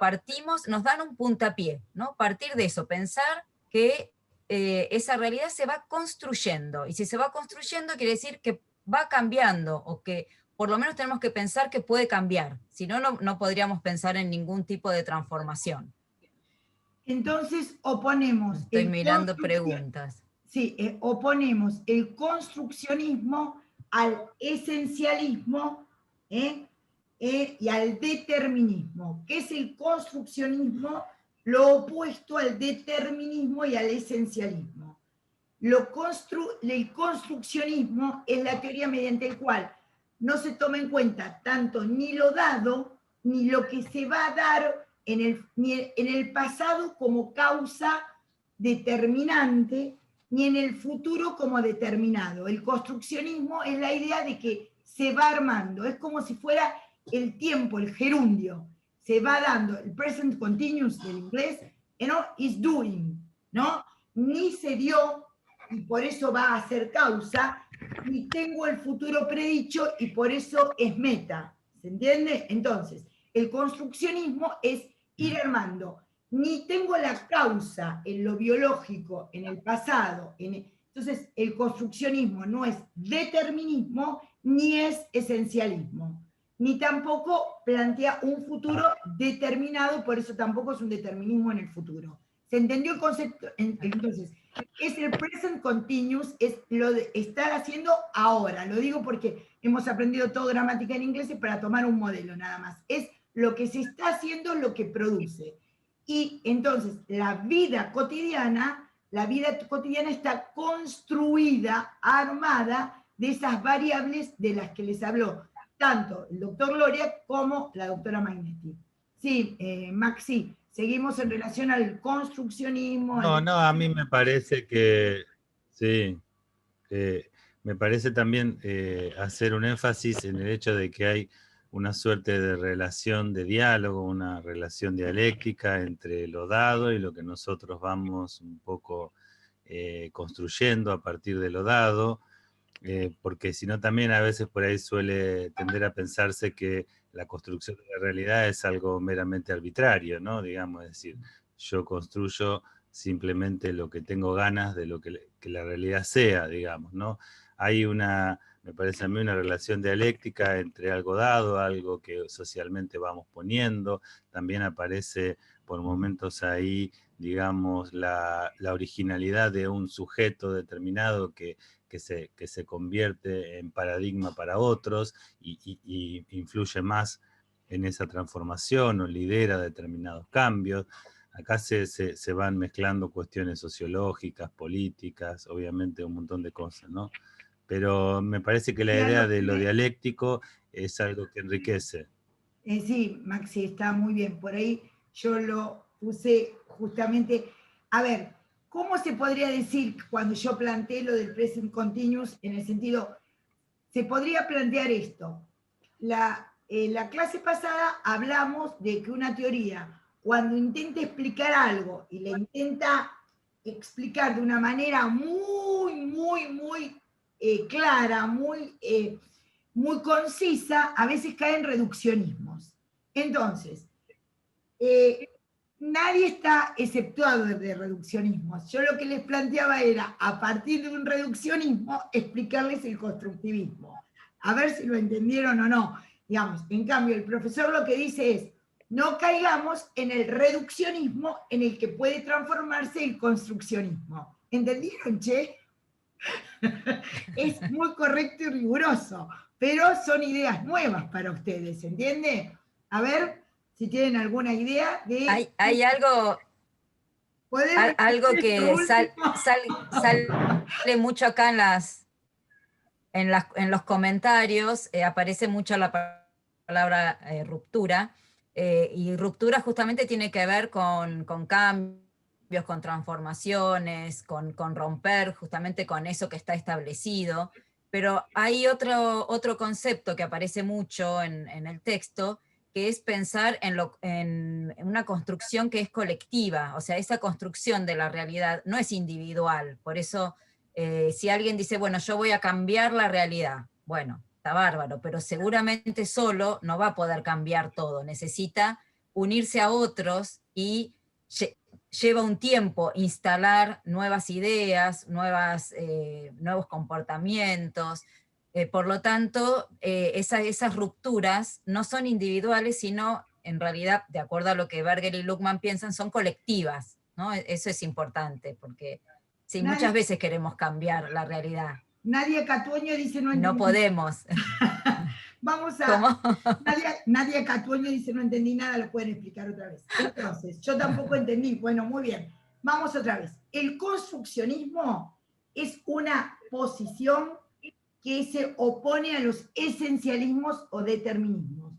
nos dan un puntapié, ¿no? Partir de eso, pensar que esa realidad se va construyendo, y si se va construyendo quiere decir que va cambiando, o que por lo menos tenemos que pensar que puede cambiar, si no, no podríamos pensar en ningún tipo de transformación. Entonces oponemos... Estoy mirando preguntas. Sí, oponemos el construccionismo al esencialismo y al determinismo. ¿Qué es el construccionismo? Lo opuesto al determinismo y al esencialismo. El construccionismo es la teoría mediante la cual no se toma en cuenta tanto ni lo dado, ni lo que se va a dar en el pasado como causa determinante, ni en el futuro como determinado. El construccionismo es la idea de que se va armando, es como si fuera el tiempo, el gerundio, se va dando, el present continuous del inglés, ¿no? Is doing, ¿no? Ni se dio, y por eso va a ser causa, ni tengo el futuro predicho, y por eso es meta, ¿se entiende? Entonces, el construccionismo es ir armando, ni tengo la causa en lo biológico, en el pasado, entonces el construccionismo no es determinismo, ni es esencialismo, ni tampoco plantea un futuro determinado, por eso tampoco es un determinismo en el futuro. ¿Se entendió el concepto? Entonces, es el present continuous, es lo de estar haciendo ahora. Lo digo porque hemos aprendido todo gramática en inglés para tomar un modelo nada más. Es lo que se está haciendo, lo que produce. Y entonces la vida cotidiana está construida, armada de esas variables de las que les habló tanto el doctor Loria como la doctora Magnetti. Sí, Maxi, seguimos en relación al construccionismo. No, a mí me parece que, sí, me parece también hacer un énfasis en el hecho de que hay una suerte de relación de diálogo, una relación dialéctica entre lo dado y lo que nosotros vamos un poco construyendo a partir de lo dado, porque si no también a veces por ahí suele tender a pensarse que la construcción de la realidad es algo meramente arbitrario, ¿no? Digamos, es decir, yo construyo simplemente lo que tengo ganas de lo que la realidad sea, digamos, ¿no? Hay una, me parece a mí, una relación dialéctica entre algo dado, algo que socialmente vamos poniendo, también aparece por momentos ahí, digamos, la originalidad de un sujeto determinado que se convierte en paradigma para otros y influye más en esa transformación o lidera determinados cambios. Acá se van mezclando cuestiones sociológicas, políticas, obviamente un montón de cosas, ¿no? Pero me parece que la idea de lo dialéctico es algo que enriquece. Sí, Maxi, está muy bien. Por ahí yo lo puse justamente. A ver, ¿cómo se podría decir cuando yo planteé lo del present continuous en el sentido, se podría plantear esto? La clase pasada hablamos de que una teoría, cuando intenta explicar algo y le intenta explicar de una manera muy clara, muy concisa, a veces cae en reduccionismos. Entonces, nadie está exceptuado de reduccionismos. Yo lo que les planteaba era, a partir de un reduccionismo, explicarles el constructivismo. A ver si lo entendieron o no. Digamos, en cambio, el profesor lo que dice es, no caigamos en el reduccionismo en el que puede transformarse el construccionismo. ¿Entendieron, che? Es muy correcto y riguroso, pero son ideas nuevas para ustedes, ¿entiende? A ver si tienen alguna idea de... Hay algo que sale mucho acá en los comentarios, aparece mucho la palabra ruptura, y ruptura justamente tiene que ver con cambios, con transformaciones, con romper, justamente con eso que está establecido. Pero hay otro concepto que aparece mucho en el texto, que es pensar en una construcción que es colectiva, o sea, esa construcción de la realidad no es individual. Por eso, si alguien dice, bueno, yo voy a cambiar la realidad, bueno, está bárbaro, pero seguramente solo no va a poder cambiar todo, necesita unirse a otros y lleva un tiempo instalar nuevas ideas, nuevos comportamientos. Por lo tanto, esas rupturas no son individuales, sino en realidad, de acuerdo a lo que Berger y Luckmann piensan, son colectivas, ¿no? Eso es importante, porque sí, muchas veces queremos cambiar la realidad. Nadia Catuoño dice no entendí. No podemos. Vamos a... ¿Cómo? Nadia Catuoño dice no entendí nada, lo pueden explicar otra vez. Entonces, yo tampoco entendí. Bueno, muy bien. Vamos otra vez. El construccionismo es una posición que se opone a los esencialismos o determinismos.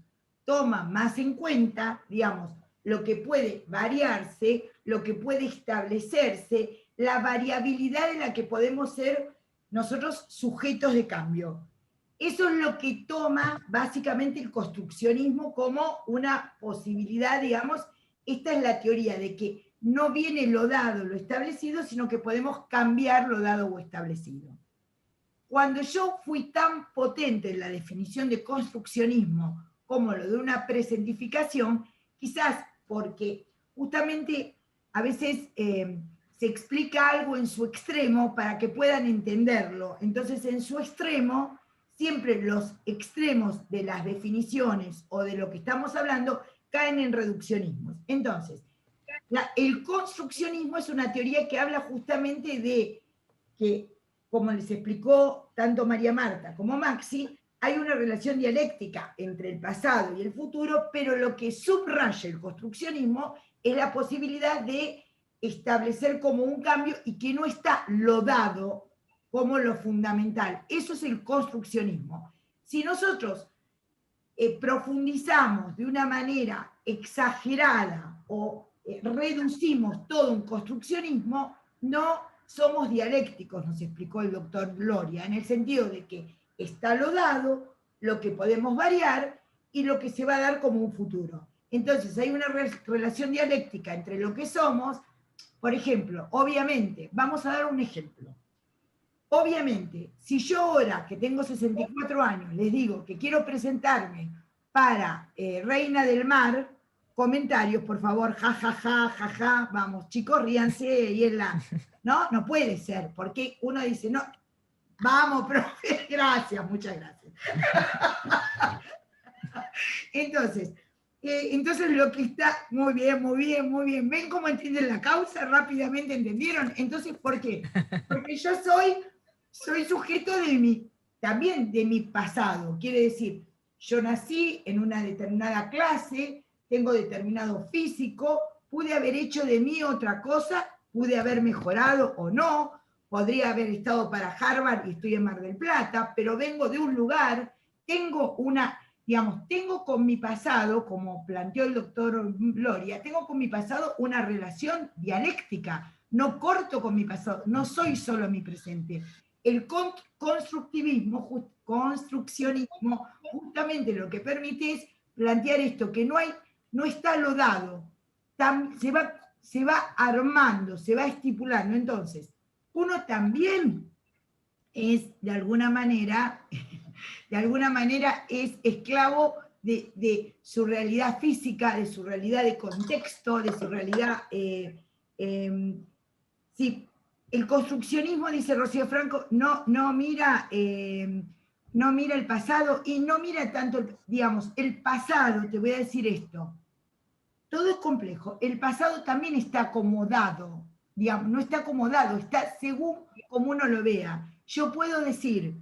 Toma más en cuenta, digamos, lo que puede variarse, lo que puede establecerse, la variabilidad en la que podemos ser nosotros sujetos de cambio. Eso es lo que toma básicamente el construccionismo como una posibilidad, digamos, esta es la teoría de que no viene lo dado, lo establecido, sino que podemos cambiar lo dado o establecido. Cuando yo fui tan potente en la definición de construccionismo como lo de una presentificación, quizás porque justamente a veces se explica algo en su extremo para que puedan entenderlo. Entonces, en su extremo, siempre los extremos de las definiciones o de lo que estamos hablando caen en reduccionismos. Entonces, el construccionismo es una teoría que habla justamente de que, como les explicó tanto María Marta como Maxi, hay una relación dialéctica entre el pasado y el futuro, pero lo que subraya el construccionismo es la posibilidad de establecer como un cambio y que no está lo dado como lo fundamental. Eso es el construccionismo. Si nosotros profundizamos de una manera exagerada o reducimos todo un construccionismo, no somos dialécticos, nos explicó el doctor Gloria, en el sentido de que está lo dado, lo que podemos variar y lo que se va a dar como un futuro. Entonces hay una relación dialéctica entre lo que somos. Por ejemplo, obviamente, vamos a dar un ejemplo. Obviamente, si yo ahora, que tengo 64 años, les digo que quiero presentarme para Reina del Mar, comentarios, por favor, ja, ja, ja, ja, ja, vamos, chicos, ríanse, y es la... No puede ser, porque uno dice, no, vamos, profe, gracias, muchas gracias. Entonces lo que está, muy bien, muy bien, muy bien, ¿ven cómo entienden la causa? Rápidamente entendieron. Entonces, ¿por qué? Porque yo soy sujeto también de mi pasado, quiere decir, yo nací en una determinada clase, tengo determinado físico, pude haber hecho de mí otra cosa, pude haber mejorado o no, podría haber estado para Harvard y estoy en Mar del Plata, pero vengo de un lugar, tengo con mi pasado, como planteó el doctor Gloria, tengo con mi pasado una relación dialéctica, no corto con mi pasado, no soy solo mi presente. El construccionismo justamente lo que permite es plantear esto, que no está lo dado, se va armando, se va estipulando. Entonces, uno también es, de alguna manera es esclavo de su realidad física, de su realidad de contexto, de su realidad... sí, el construccionismo, dice Rocío Franco, no mira el pasado y no mira tanto, el pasado, te voy a decir esto, todo es complejo, el pasado también está acomodado, no está acomodado, está según como uno lo vea. Yo puedo decir,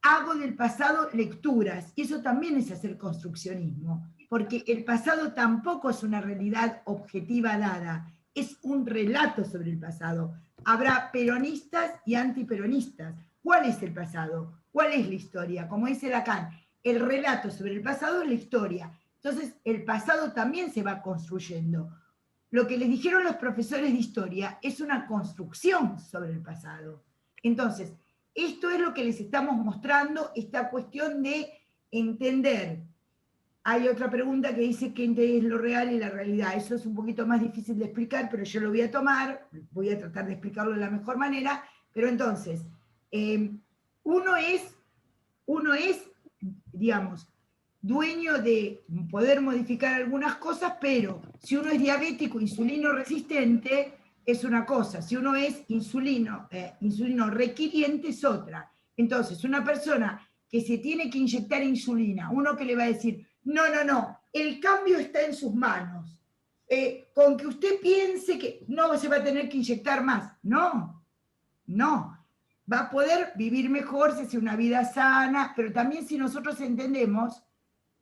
hago del pasado lecturas, y eso también es hacer construccionismo, porque el pasado tampoco es una realidad objetiva dada, es un relato sobre el pasado. Habrá peronistas y antiperonistas. ¿Cuál es el pasado? ¿Cuál es la historia? Como dice Lacan, el relato sobre el pasado es la historia. Entonces, el pasado también se va construyendo. Lo que les dijeron los profesores de historia es una construcción sobre el pasado. Entonces, esto es lo que les estamos mostrando, esta cuestión de entender. Hay otra pregunta que dice qué es lo real y la realidad. Eso es un poquito más difícil de explicar, pero yo lo voy a tomar, voy a tratar de explicarlo de la mejor manera. Pero entonces, uno es, dueño de poder modificar algunas cosas, pero si uno es diabético, insulino resistente, es una cosa. Si uno es insulino requiriente, es otra. Entonces, una persona que se tiene que inyectar insulina, uno que le va a decir, no, el cambio está en sus manos. Con que usted piense que no se va a tener que inyectar más. No. Va a poder vivir mejor, si hace una vida sana, pero también si nosotros entendemos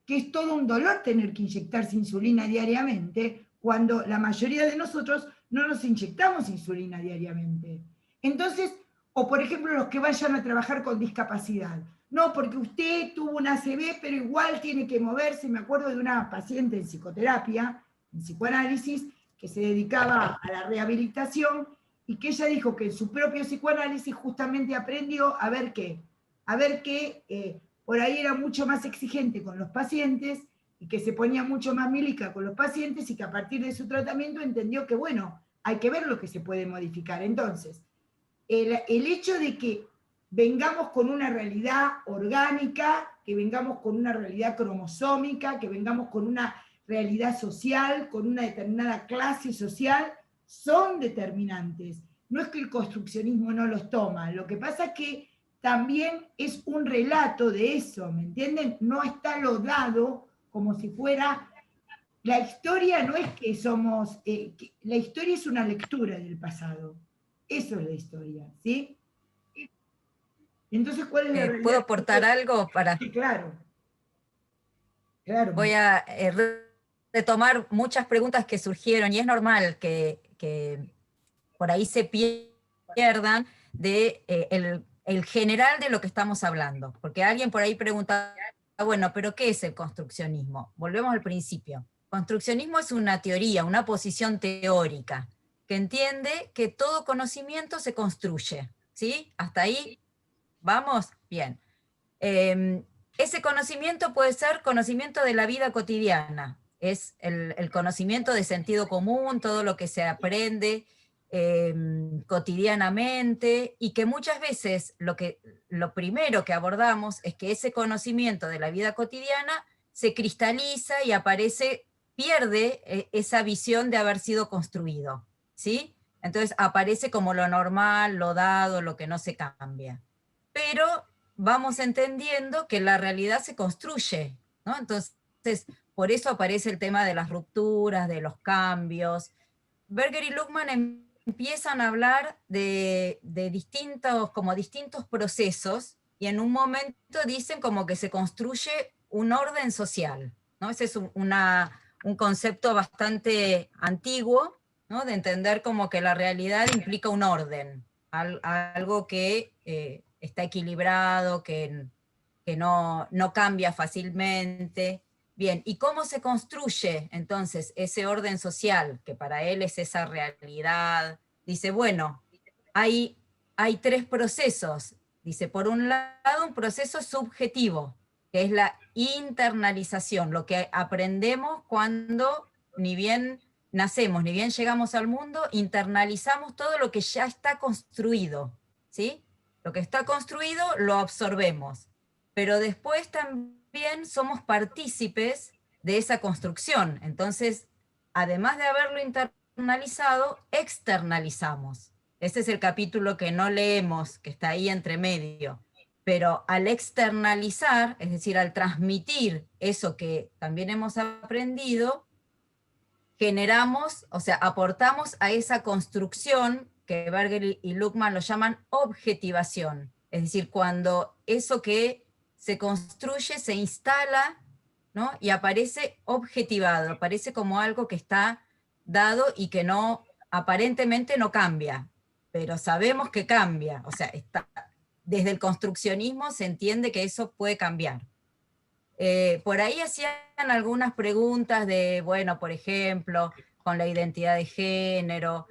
que es todo un dolor tener que inyectarse insulina diariamente, cuando la mayoría de nosotros no nos inyectamos insulina diariamente. Entonces, o por ejemplo los que vayan a trabajar con discapacidad. No, porque usted tuvo una ACV, pero igual tiene que moverse. Me acuerdo de una paciente en psicoterapia, en psicoanálisis, que se dedicaba a la rehabilitación, y que ella dijo que en su propio psicoanálisis justamente aprendió a ver que por ahí era mucho más exigente con los pacientes, y que se ponía mucho más milica con los pacientes, y que a partir de su tratamiento entendió que, bueno, hay que ver lo que se puede modificar. Entonces, el hecho de que vengamos con una realidad orgánica, que vengamos con una realidad cromosómica, que vengamos con una realidad social, con una determinada clase social, son determinantes. No es que el construccionismo no los toma, lo que pasa es que también es un relato de eso, ¿me entienden? No está lo dado como si fuera... La historia no es que somos... la historia es una lectura del pasado. Eso es la historia, ¿sí? Entonces, ¿cuál es la realidad? ¿Puedo aportar algo para...? Sí, claro. Voy a retomar muchas preguntas que surgieron, y es normal que por ahí se pierdan de el general de lo que estamos hablando, porque alguien por ahí preguntaba bueno, pero ¿qué es el construccionismo? Volvemos al principio. Construccionismo es una teoría, una posición teórica, que entiende que todo conocimiento se construye, ¿sí? ¿Hasta ahí vamos? Bien. Ese conocimiento puede ser conocimiento de la vida cotidiana, es el conocimiento de sentido común, todo lo que se aprende cotidianamente, y que muchas veces lo primero que abordamos es que ese conocimiento de la vida cotidiana se cristaliza y aparece, pierde esa visión de haber sido construido, ¿sí? Entonces aparece como lo normal, lo dado, lo que no se cambia. Pero vamos entendiendo que la realidad se construye, ¿no? Entonces, por eso aparece el tema de las rupturas, de los cambios. Berger y Luhmann empiezan a hablar de distintos procesos, y en un momento dicen como que se construye un orden social, ¿no? Ese es un concepto bastante antiguo, ¿no? De entender como que la realidad implica un orden, algo que está equilibrado, que no cambia fácilmente. Bien, ¿y cómo se construye entonces ese orden social, que para él es esa realidad? Dice, bueno, hay 3 procesos. Dice, por un lado, un proceso subjetivo, que es la internalización, lo que aprendemos cuando ni bien nacemos, ni bien llegamos al mundo, internalizamos todo lo que ya está construido, ¿sí? Lo que está construido lo absorbemos, pero después también somos partícipes de esa construcción. Entonces, además de haberlo internalizado, externalizamos. Ese es el capítulo que no leemos, que está ahí entre medio. Pero al externalizar, es decir, al transmitir eso que también hemos aprendido, generamos, o sea, aportamos a esa construcción que Berger y Luhmann lo llaman objetivación. Es decir, cuando eso que se construye se instala, ¿no? Y aparece objetivado, aparece como algo que está dado y que no, aparentemente no cambia, pero sabemos que cambia. O sea, desde el construccionismo se entiende que eso puede cambiar. Por ahí hacían algunas preguntas de, bueno, por ejemplo, con la identidad de género.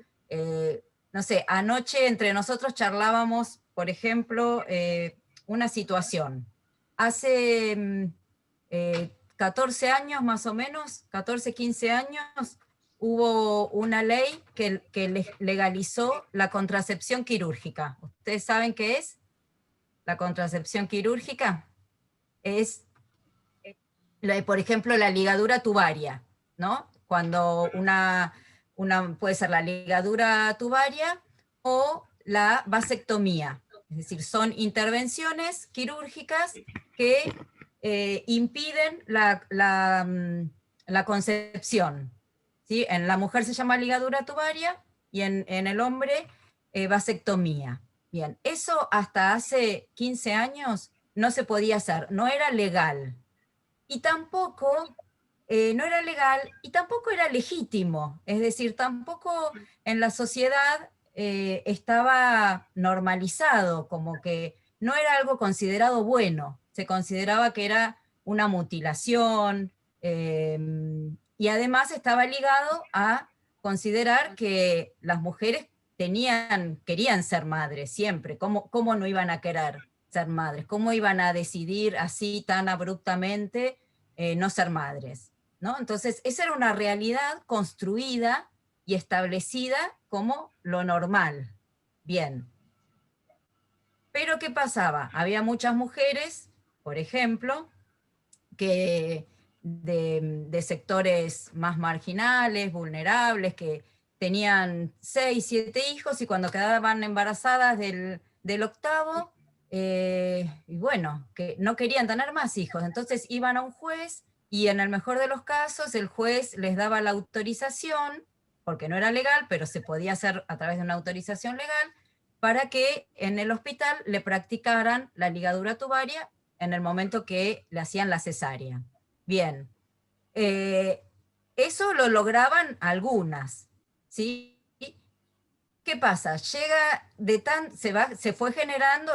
No sé, anoche entre nosotros charlábamos, por ejemplo, una situación. Hace 14 años más o menos, 14, 15 años, hubo una ley que legalizó la contracepción quirúrgica. ¿Ustedes saben qué es la contracepción quirúrgica? Es, por ejemplo, la ligadura tubaria, ¿no? Cuando puede ser la ligadura tubaria o la vasectomía. Es decir, son intervenciones quirúrgicas que impiden la concepción, ¿sí? En la mujer se llama ligadura tubaria y en el hombre vasectomía. Bien, eso hasta hace 15 años no se podía hacer, no era legal. Y tampoco, no era legal y tampoco era legítimo. Es decir, tampoco en la sociedad estaba normalizado, como que no era algo considerado bueno. Se consideraba que era una mutilación, y además estaba ligado a considerar que las mujeres querían ser madres siempre. ¿Cómo no iban a querer ser madres? ¿Cómo iban a decidir así tan abruptamente no ser madres? ¿No? Entonces, esa era una realidad construida y establecida como lo normal. Bien. Pero ¿qué pasaba? Había muchas mujeres, por ejemplo, que de sectores más marginales, vulnerables, que tenían 6, 7 hijos y cuando quedaban embarazadas del 8º, y bueno, que no querían tener más hijos, entonces iban a un juez y en el mejor de los casos el juez les daba la autorización, porque no era legal, pero se podía hacer a través de una autorización legal, para que en el hospital le practicaran la ligadura tubaria en el momento que le hacían la cesárea. Bien, eso lo lograban algunas, ¿sí? ¿qué pasa? Se fue generando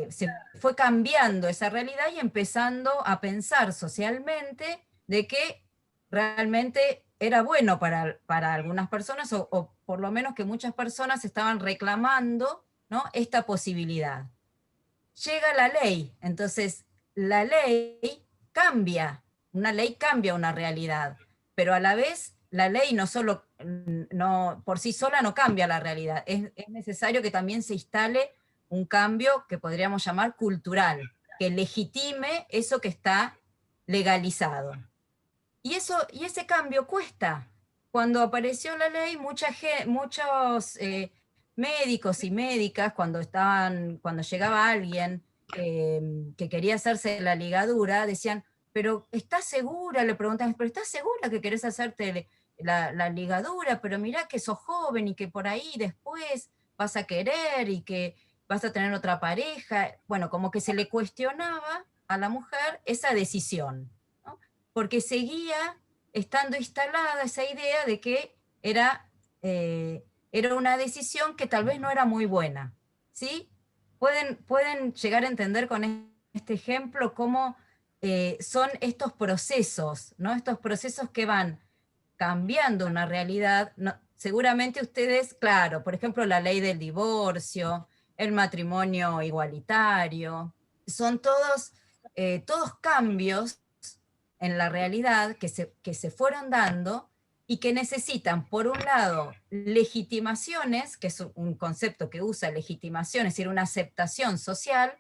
se fue cambiando esa realidad y empezando a pensar socialmente de que realmente era bueno para algunas personas, o por lo menos que muchas personas estaban reclamando, ¿no?, esta posibilidad. Llega la ley, entonces la ley una ley cambia una realidad, pero a la vez la ley por sí sola no cambia la realidad, es necesario que también se instale un cambio que podríamos llamar cultural, que legitime eso que está legalizado. Y ese cambio cuesta. Cuando apareció la ley, muchos médicos y médicas, cuando llegaba alguien que quería hacerse la ligadura, decían, pero ¿estás segura? Le preguntaban, ¿pero estás segura que querés hacerte la ligadura? Pero mirá que sos joven y que por ahí después vas a querer y que vas a tener otra pareja. Bueno, como que se le cuestionaba a la mujer esa decisión, ¿no? Porque seguía estando instalada esa idea de que era una decisión que tal vez no era muy buena, ¿sí? Pueden llegar a entender con este ejemplo cómo son estos procesos, ¿no? Estos procesos que van cambiando una realidad. Seguramente ustedes, claro, por ejemplo, la ley del divorcio, el matrimonio igualitario, son todos cambios en la realidad que se fueron dando y que necesitan, por un lado, legitimaciones, que es un concepto que usa legitimación, es decir, una aceptación social,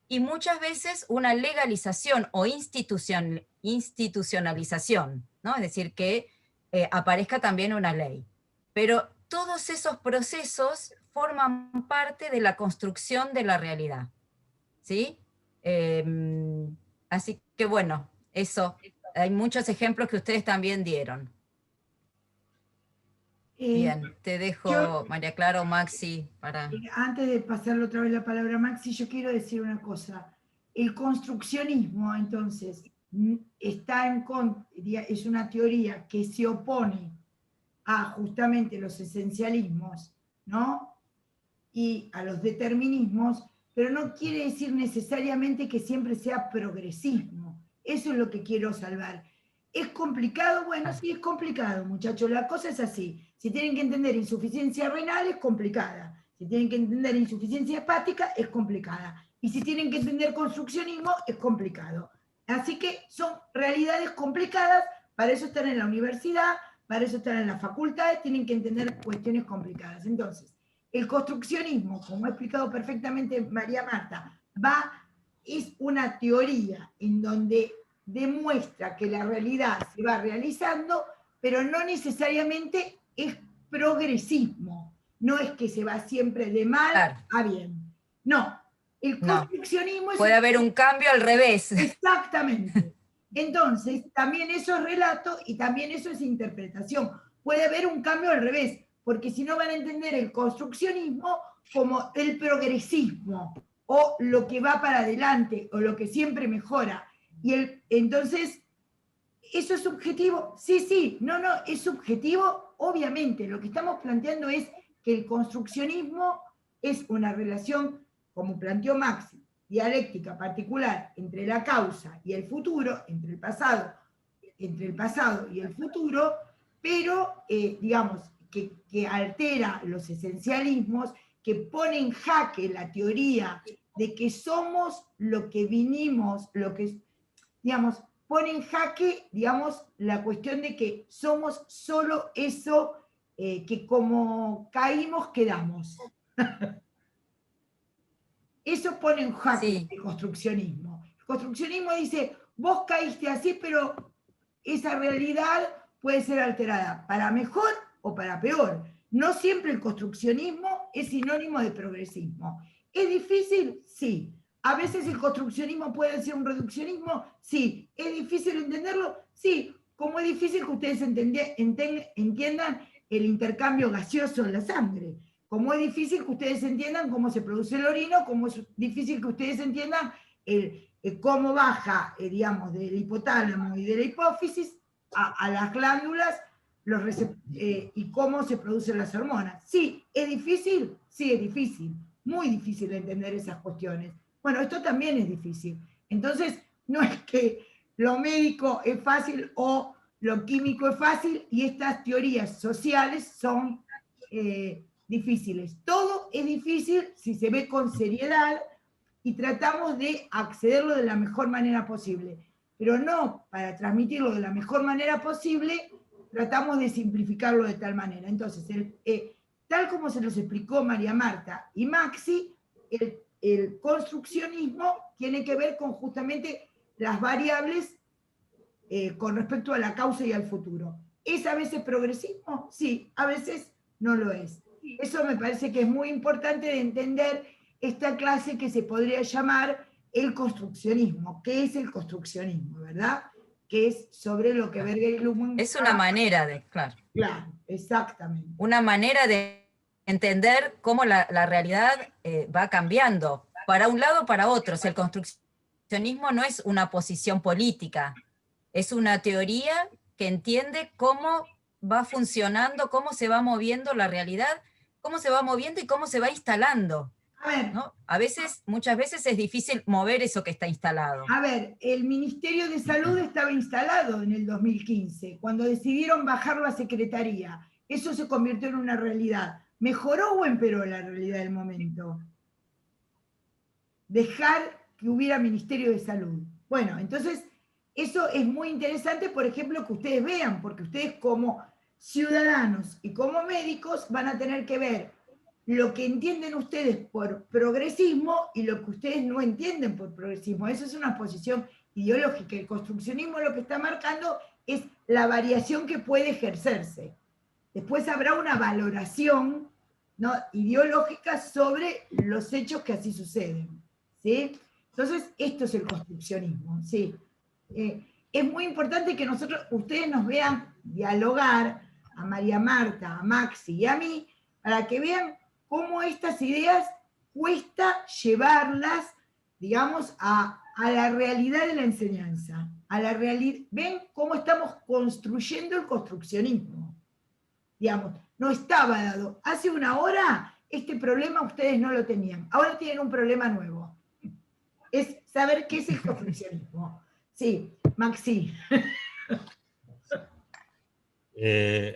y muchas veces una legalización o institucionalización, ¿no? Es decir, que aparezca también una ley. Pero todos esos procesos forman parte de la construcción de la realidad, ¿sí? Así que bueno, eso. Hay muchos ejemplos que ustedes también dieron. Bien, te dejo, María Clara o Maxi, para... Antes de pasarle otra vez la palabra a Maxi, yo quiero decir una cosa. El construccionismo, entonces, es una teoría que se opone a justamente los esencialismos, ¿no? Y a los determinismos, pero no quiere decir necesariamente que siempre sea progresismo. Eso es lo que quiero salvar. ¿Es complicado? Bueno, sí, es complicado, muchachos. La cosa es así. Si tienen que entender insuficiencia renal, es complicada. Si tienen que entender insuficiencia hepática, es complicada. Y si tienen que entender construccionismo, es complicado. Así que son realidades complicadas, para eso están en la universidad, para eso están en las facultades, tienen que entender cuestiones complicadas. Entonces, el construccionismo, como ha explicado perfectamente María Marta, es una teoría en donde demuestra que la realidad se va realizando, pero no necesariamente es progresismo. No es que se va siempre de mal a bien. No, el construccionismo es... Puede haber un cambio al revés. Exactamente. Entonces, también eso es relato y también eso es interpretación. Puede haber un cambio al revés, porque si no van a entender el construccionismo como el progresismo, o lo que va para adelante, o lo que siempre mejora. Entonces, ¿eso es subjetivo? Sí, no, es subjetivo, obviamente. Lo que estamos planteando es que el construccionismo es una relación, como planteó Maxi, dialéctica particular entre la causa y el futuro, entre el pasado y el futuro, pero, digamos, que altera los esencialismos, que pone en jaque la teoría de que somos lo que vinimos, digamos, pone en jaque, digamos, la cuestión de que somos solo eso que como caímos, quedamos. Eso pone en jaque el construccionismo. El construccionismo dice, vos caíste así, pero esa realidad puede ser alterada para mejor o para peor. No siempre el construccionismo es sinónimo de progresismo. ¿Es difícil? Sí. ¿A veces el construccionismo puede ser un reduccionismo? Sí. ¿Es difícil entenderlo? Sí. Como es difícil que ustedes entiendan el intercambio gaseoso en la sangre. Como es difícil que ustedes entiendan cómo se produce el orino, como es difícil que ustedes entiendan cómo baja, digamos, del hipotálamo y de la hipófisis a las glándulas y cómo se producen las hormonas. Sí, ¿es difícil? Sí, es difícil. Muy difícil entender esas cuestiones. Bueno, esto también es difícil. Entonces, no es que lo médico es fácil o lo químico es fácil y estas teorías sociales son difíciles. Todo es difícil si se ve con seriedad y tratamos de accederlo de la mejor manera posible. Pero no para transmitirlo de la mejor manera posible, tratamos de simplificarlo de tal manera. Entonces, tal como se los explicó María Marta y Maxi, el construccionismo tiene que ver con justamente las variables con respecto a la causa y al futuro. ¿Es a veces progresismo? Sí, a veces no lo es. Eso me parece que es muy importante de entender esta clase que se podría llamar el construccionismo. ¿Qué es el construccionismo, verdad? Que es sobre lo que Berger y Luhmann... Es una manera de, claro. Claro, exactamente. Una manera de entender cómo la realidad va cambiando, para un lado o para otro. O sea, el construccionismo no es una posición política, es una teoría que entiende cómo va funcionando, cómo se va moviendo la realidad, cómo se va moviendo y cómo se va instalando. A ver, ¿no? Muchas veces es difícil mover eso que está instalado. A ver, el Ministerio de Salud estaba instalado en el 2015, cuando decidieron bajar la secretaría. Eso se convirtió en una realidad. ¿Mejoró o empeoró la realidad del momento? Dejar que hubiera Ministerio de Salud. Bueno, entonces, eso es muy interesante, por ejemplo, que ustedes vean, porque ustedes como ciudadanos y como médicos van a tener que ver lo que entienden ustedes por progresismo y lo que ustedes no entienden por progresismo. Eso es una posición ideológica. El construccionismo lo que está marcando es la variación que puede ejercerse. Después habrá una valoración, ¿no?, ideológica sobre los hechos que así suceden, ¿sí? Entonces, esto es el construccionismo, ¿sí? Es muy importante que ustedes nos vean dialogar, a María Marta, a Maxi y a mí, para que vean cómo estas ideas cuesta llevarlas, digamos, a la realidad de la enseñanza. ¿Ven cómo estamos construyendo el construccionismo? Digamos, no estaba dado. Hace una hora este problema ustedes no lo tenían. Ahora tienen un problema nuevo. Es saber qué es el construccionismo. Sí, Maxi.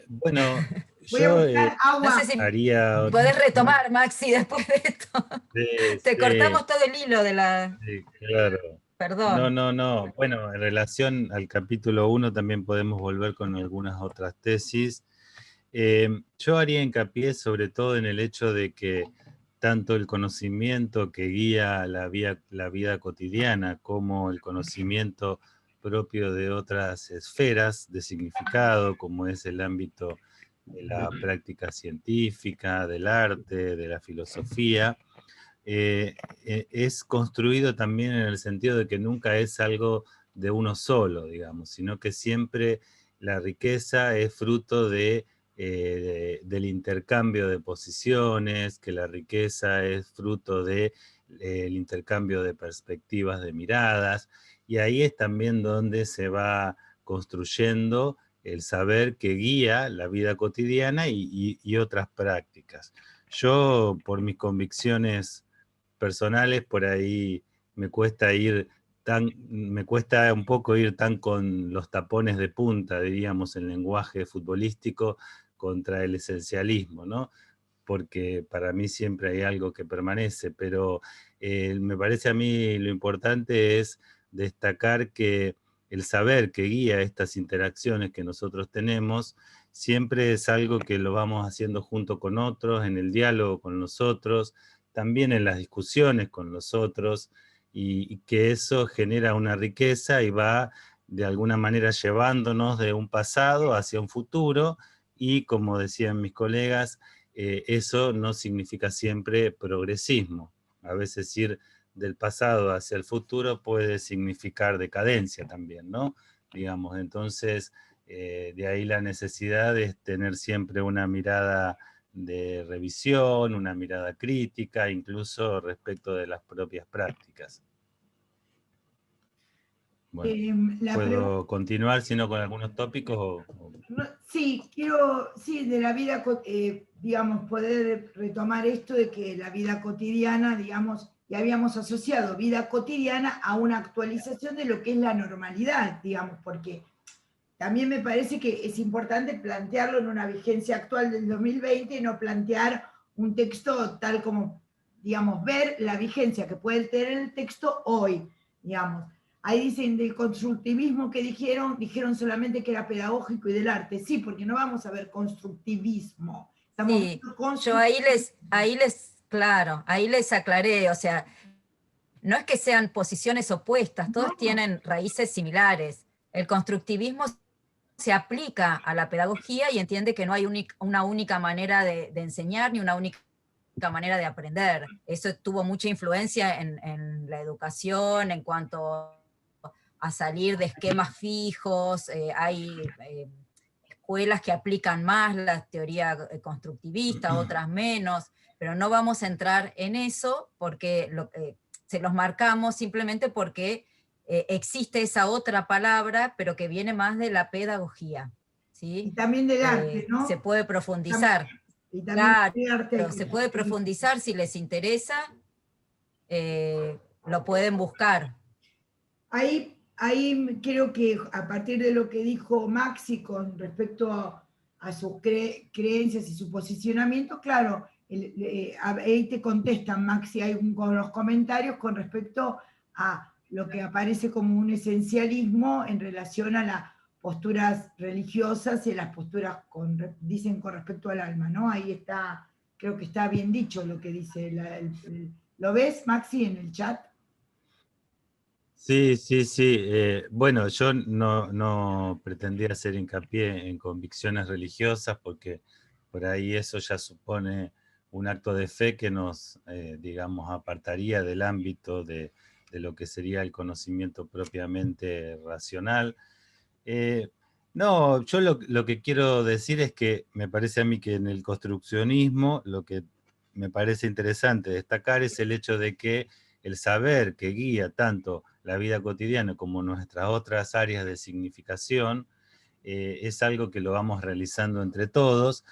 Bueno, Voy a buscar agua. No sé si haría... podés retomar, Maxi, después de esto. Sí, Te sí, cortamos todo el hilo de la... sí, claro. Perdón. No. Bueno, en relación al capítulo 1 también podemos volver con algunas otras tesis. Yo haría hincapié sobre todo en el hecho de que tanto el conocimiento que guía la vida cotidiana como el conocimiento propio de otras esferas de significado, como es el ámbito de la práctica científica, del arte, de la filosofía, es construido también en el sentido de que nunca es algo de uno solo, digamos, sino que siempre la riqueza es fruto del intercambio de posiciones, que la riqueza es fruto del intercambio de perspectivas, de miradas, y ahí es también donde se va construyendo el saber que guía la vida cotidiana y otras prácticas. Yo, por mis convicciones personales, por ahí me cuesta un poco ir tan con los tapones de punta, diríamos, en lenguaje futbolístico, contra el esencialismo, ¿no? Porque para mí siempre hay algo que permanece, pero me parece a mí lo importante es destacar que el saber que guía estas interacciones que nosotros tenemos siempre es algo que lo vamos haciendo junto con otros, en el diálogo con los otros, también en las discusiones con los otros, y que eso genera una riqueza y va de alguna manera llevándonos de un pasado hacia un futuro, y como decían mis colegas, eso no significa siempre progresismo. A veces ir del pasado hacia el futuro puede significar decadencia también, ¿no? Digamos, entonces, de ahí la necesidad de tener siempre una mirada de revisión, una mirada crítica, incluso respecto de las propias prácticas. Bueno, La pregunta. ¿puedo continuar, si no, con algunos tópicos? Sí, de la vida, digamos, poder retomar esto de que la vida cotidiana, digamos, y habíamos asociado vida cotidiana a una actualización de lo que es la normalidad, digamos, porque también me parece que es importante plantearlo en una vigencia actual del 2020 y no plantear un texto tal como, digamos, ver la vigencia que puede tener el texto hoy, digamos. Ahí dicen del constructivismo que dijeron solamente que era pedagógico y del arte. Sí, porque no vamos a ver constructivismo. Estamos Sí, viendo yo claro, ahí les aclaré, o sea, no es que sean posiciones opuestas, todos No. tienen raíces similares. El constructivismo se aplica a la pedagogía y entiende que no hay una única manera de enseñar ni una única manera de aprender. Eso tuvo mucha influencia en la educación en cuanto a salir de esquemas fijos. Hay escuelas que aplican más la teoría constructivista, otras menos, pero no vamos a entrar en eso porque se los marcamos simplemente porque existe esa otra palabra, pero que viene más de la pedagogía, ¿sí? Y también del arte, ¿no? Se puede profundizar. Y también del arte. Claro, se puede profundizar si les interesa, lo pueden buscar. Ahí creo que a partir de lo que dijo Maxi con respecto a sus creencias y su posicionamiento, claro, ahí te contestan, Maxi, hay los comentarios con respecto a lo que aparece como un esencialismo en relación a las posturas religiosas y a las posturas, dicen, con respecto al alma, ¿no? Ahí está, creo que está bien dicho lo que dice. ¿Lo ves, Maxi, en el chat? Sí. Bueno, yo no pretendía hacer hincapié en convicciones religiosas porque por ahí eso ya supone un acto de fe que nos, digamos, apartaría del ámbito de lo que sería el conocimiento propiamente racional. No, yo lo que quiero decir es que me parece a mí que en el construccionismo lo que me parece interesante destacar es el hecho de que el saber que guía tanto la vida cotidiana como nuestras otras áreas de significación es algo que lo vamos realizando entre todos,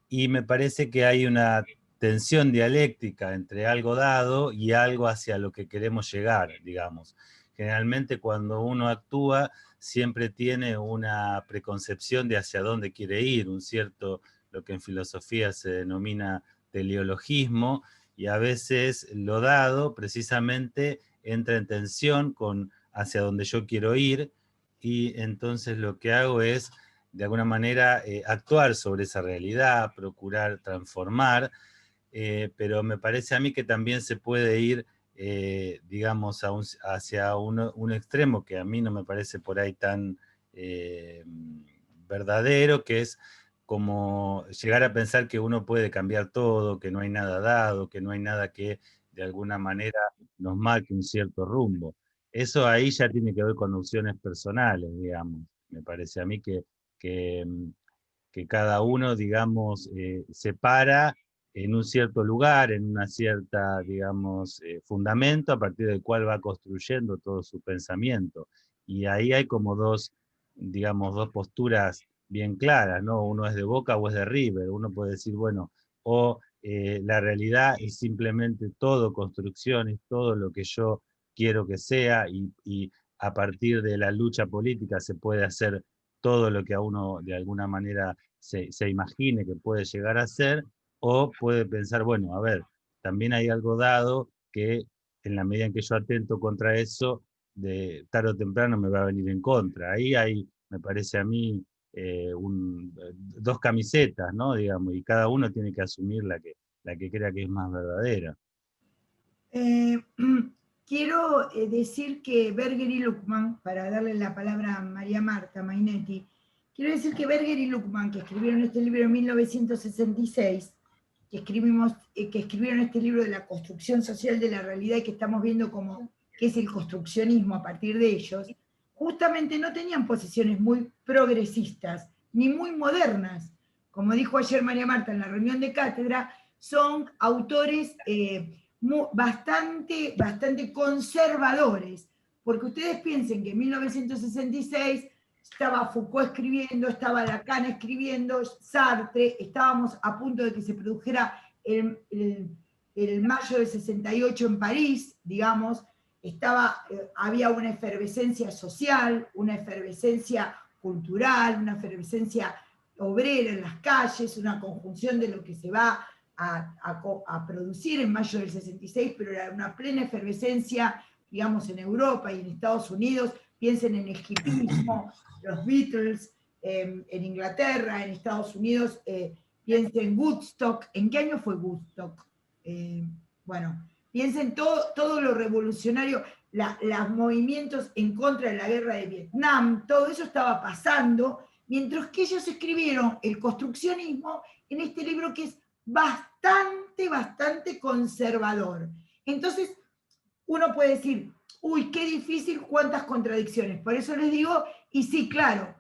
y me parece que hay una tensión dialéctica entre algo dado y algo hacia lo que queremos llegar, digamos. Generalmente cuando uno actúa siempre tiene una preconcepción de hacia dónde quiere ir, un cierto, lo que en filosofía se denomina teleologismo, y a veces lo dado precisamente entra en tensión con hacia donde yo quiero ir, y entonces lo que hago es, de alguna manera, actuar sobre esa realidad, procurar transformar, pero me parece a mí que también se puede ir, digamos, hacia un extremo que a mí no me parece por ahí tan verdadero, que es como llegar a pensar que uno puede cambiar todo, que no hay nada dado, que no hay nada que de alguna manera nos marque un cierto rumbo. Eso ahí ya tiene que ver con opciones personales, digamos. Me parece a mí que, que cada uno, digamos, se para en un cierto lugar, en una cierta, digamos, fundamento a partir del cual va construyendo todo su pensamiento. Y ahí hay como dos, digamos, dos posturas bien claras, ¿no? Uno es de Boca o es de River. Uno puede decir, bueno, o la realidad es simplemente todo construcción, es todo lo que yo quiero que sea, y a partir de la lucha política se puede hacer todo lo que a uno de alguna manera se imagine que puede llegar a ser, o puede pensar, bueno, a ver, también hay algo dado que en la medida en que yo atento contra eso, de tarde o temprano me va a venir en contra. Ahí hay, me parece a mí, dos camisetas, ¿no? Digamos, y cada uno tiene que asumir la que crea que es más verdadera. Quiero decir que Berger y Luckmann, para darle la palabra a María Marta Mainetti, quiero decir que Berger y Luckmann, que escribieron este libro en 1966, que escribieron este libro de la construcción social de la realidad y que estamos viendo como qué es el construccionismo a partir de ellos, justamente no tenían posiciones muy progresistas ni muy modernas. Como dijo ayer María Marta en la reunión de cátedra, son autores bastante conservadores, porque ustedes piensen que en 1966 estaba Foucault escribiendo, estaba Lacan escribiendo, Sartre, estábamos a punto de que se produjera el mayo del 68 en París, digamos, había una efervescencia social, una efervescencia cultural, una efervescencia obrera en las calles, una conjunción de lo que se va a producir en mayo del 66, pero era una plena efervescencia, digamos, en Europa y en Estados Unidos. Piensen en el hipismo, los Beatles, en Inglaterra, en Estados Unidos, piensen en Woodstock. ¿En qué año fue Woodstock? Bueno, piensen todo lo revolucionario, los movimientos en contra de la guerra de Vietnam, todo eso estaba pasando, mientras que ellos escribieron el construccionismo en este libro que es bastante conservador. Entonces, uno puede decir, uy, qué difícil, cuántas contradicciones. Por eso les digo, y sí, claro,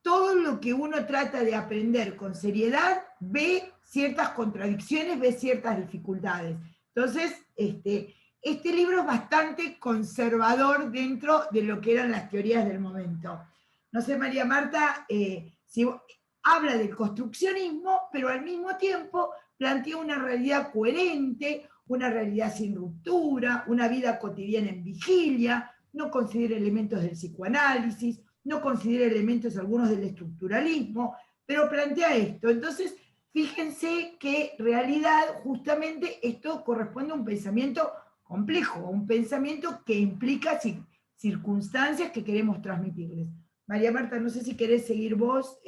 todo lo que uno trata de aprender con seriedad ve ciertas contradicciones, ve ciertas dificultades. Entonces, este libro es bastante conservador dentro de lo que eran las teorías del momento. No sé, María Marta, si habla del construccionismo, pero al mismo tiempo plantea una realidad coherente, una realidad sin ruptura, una vida cotidiana en vigilia, no considera elementos del psicoanálisis, no considera elementos algunos del estructuralismo, pero plantea esto. Entonces, fíjense que en realidad justamente esto corresponde a un pensamiento complejo, un pensamiento que implica circunstancias que queremos transmitirles. María Marta, no sé si querés seguir vos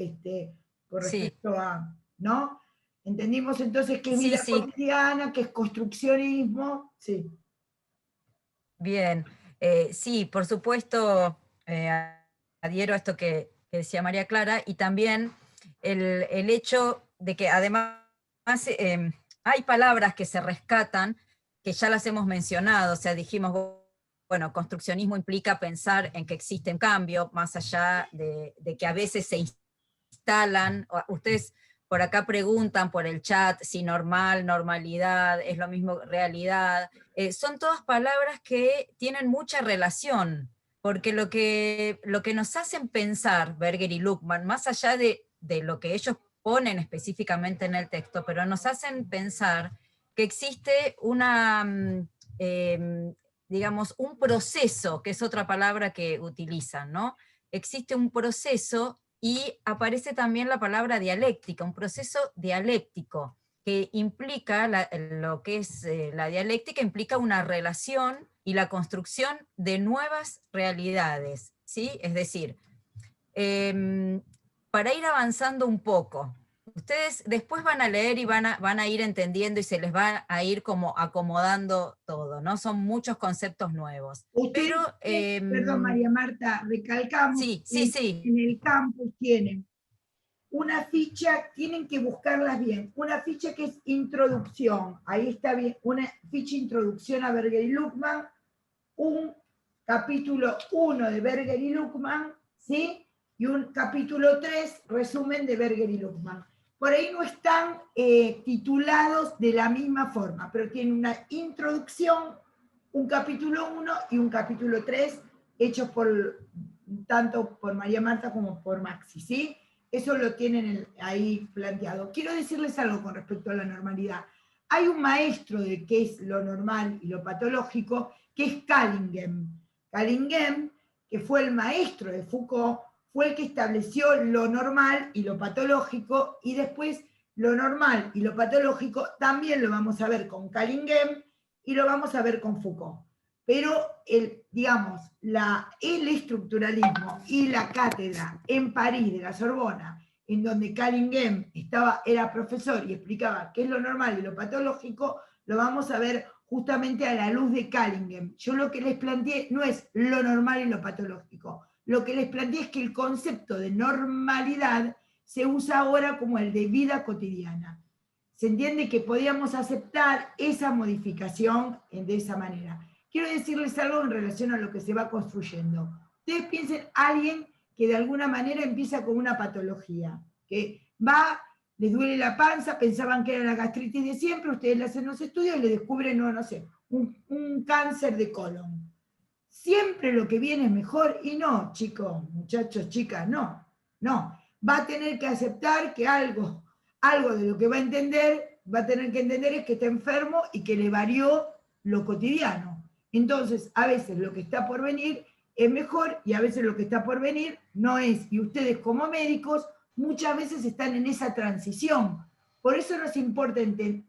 con respecto a, ¿no? ¿Entendimos entonces qué es vida cotidiana, qué es construccionismo? Sí. Bien, sí, por supuesto, adhiero a esto que decía María Clara, y también el hecho de que además hay palabras que se rescatan, que ya las hemos mencionado, o sea, dijimos, bueno, construccionismo implica pensar en que existe un cambio, más allá de que a veces se instalan, ustedes por acá preguntan por el chat si normal, normalidad, es lo mismo realidad, son todas palabras que tienen mucha relación, porque lo que nos hacen pensar, Berger y Luckmann, más allá de lo que ellos ponen específicamente en el texto, pero nos hacen pensar que existe digamos, un proceso, que es otra palabra que utilizan, ¿no? Existe un proceso y aparece también la palabra dialéctica, un proceso dialéctico, que implica, lo que es la dialéctica, implica una relación y la construcción de nuevas realidades, ¿sí? Es decir, para ir avanzando un poco, ustedes después van a leer y van a ir entendiendo y se les va a ir como acomodando todo, ¿no? Son muchos conceptos nuevos. Ustedes, perdón, María Marta, recalcamos en el campus tienen una ficha, tienen que buscarlas bien, una ficha que es introducción, ahí está bien, una ficha introducción a Berger y Luckmann, un capítulo 1 de Berger y Luckmann, ¿sí? Y un capítulo 3, resumen de Berger y Luckmann. Por ahí no están titulados de la misma forma, pero tienen una introducción, un capítulo 1 y un capítulo 3, hechos tanto por María Marta como por Maxi, ¿sí? Eso lo tienen ahí planteado. Quiero decirles algo con respecto a la normalidad. Hay un maestro de qué es lo normal y lo patológico, que es Callingen. Callingen, que fue el maestro de Foucault, fue el que estableció lo normal y lo patológico, y después lo normal y lo patológico también lo vamos a ver con Callingen y lo vamos a ver con Foucault. Pero digamos, el estructuralismo y la cátedra en París de la Sorbona, en donde Callingen era profesor y explicaba qué es lo normal y lo patológico, lo vamos a ver justamente a la luz de Callingen. Yo lo que les planteé no es lo normal y lo patológico, lo que les planteé es que el concepto de normalidad se usa ahora como el de vida cotidiana. Se entiende que podíamos aceptar esa modificación de esa manera. Quiero decirles algo en relación a lo que se va construyendo. Ustedes piensen alguien que de alguna manera empieza con una patología, que les duele la panza, pensaban que era la gastritis de siempre, ustedes le hacen los estudios y le descubren, no sé, un cáncer de colon. siempre lo que viene es mejor, y no, chicos, muchachos, chicas, no, no. Va a tener que aceptar que algo de lo que va a tener que entender es que está enfermo y que le varió lo cotidiano. Entonces, a veces lo que está por venir es mejor y a veces lo que está por venir no es. Y ustedes como médicos muchas veces están en esa transición. Por eso nos importa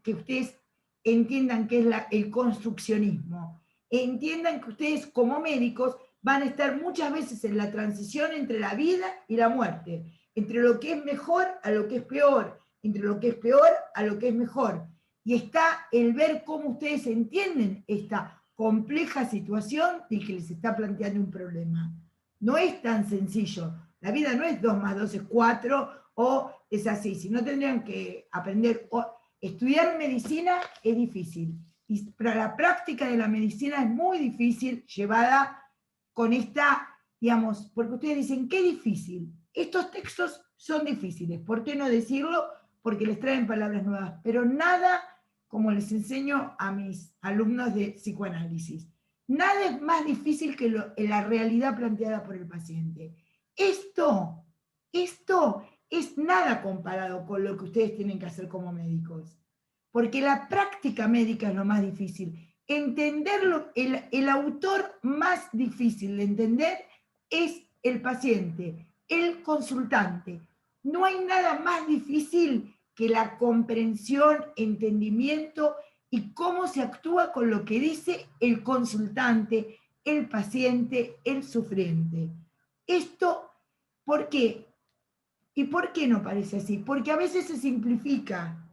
que ustedes entiendan qué es el construccionismo. Entiendan que ustedes como médicos van a estar muchas veces en la transición entre la vida y la muerte, entre lo que es mejor a lo que es peor, entre lo que es peor a lo que es mejor. Y está el ver cómo ustedes entienden esta compleja situación de que les está planteando un problema. No es tan sencillo. La vida no es 2 más 2 es 4, o es así. Si no tendrían que aprender, estudiar medicina es difícil. Y para la práctica de la medicina es muy difícil, llevada con esta, digamos, porque ustedes dicen, qué difícil. Estos textos son difíciles, ¿por qué no decirlo? Porque les traen palabras nuevas, pero nada, como les enseño a mis alumnos de psicoanálisis, nada es más difícil que la realidad planteada por el paciente. Esto es nada comparado con lo que ustedes tienen que hacer como médicos, porque la práctica médica es lo más difícil. Entenderlo, el autor más difícil de entender es el paciente, el consultante. No hay nada más difícil que la comprensión, entendimiento y cómo se actúa con lo que dice el consultante, el paciente, el sufriente. Esto, ¿por qué? ¿Y por qué no parece así? Porque a veces se simplifica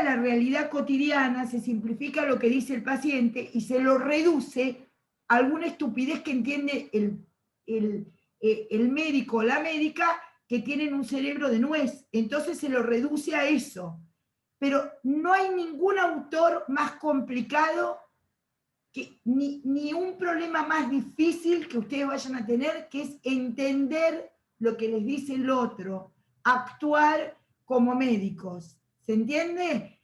la realidad cotidiana, se simplifica lo que dice el paciente y se lo reduce a alguna estupidez que entiende el médico o la médica, que tienen un cerebro de nuez. Entonces se lo reduce a eso. Pero no hay ningún autor más complicado, ni un problema más difícil que ustedes vayan a tener, que es entender lo que les dice el otro, actuar como médicos. ¿Se entiende?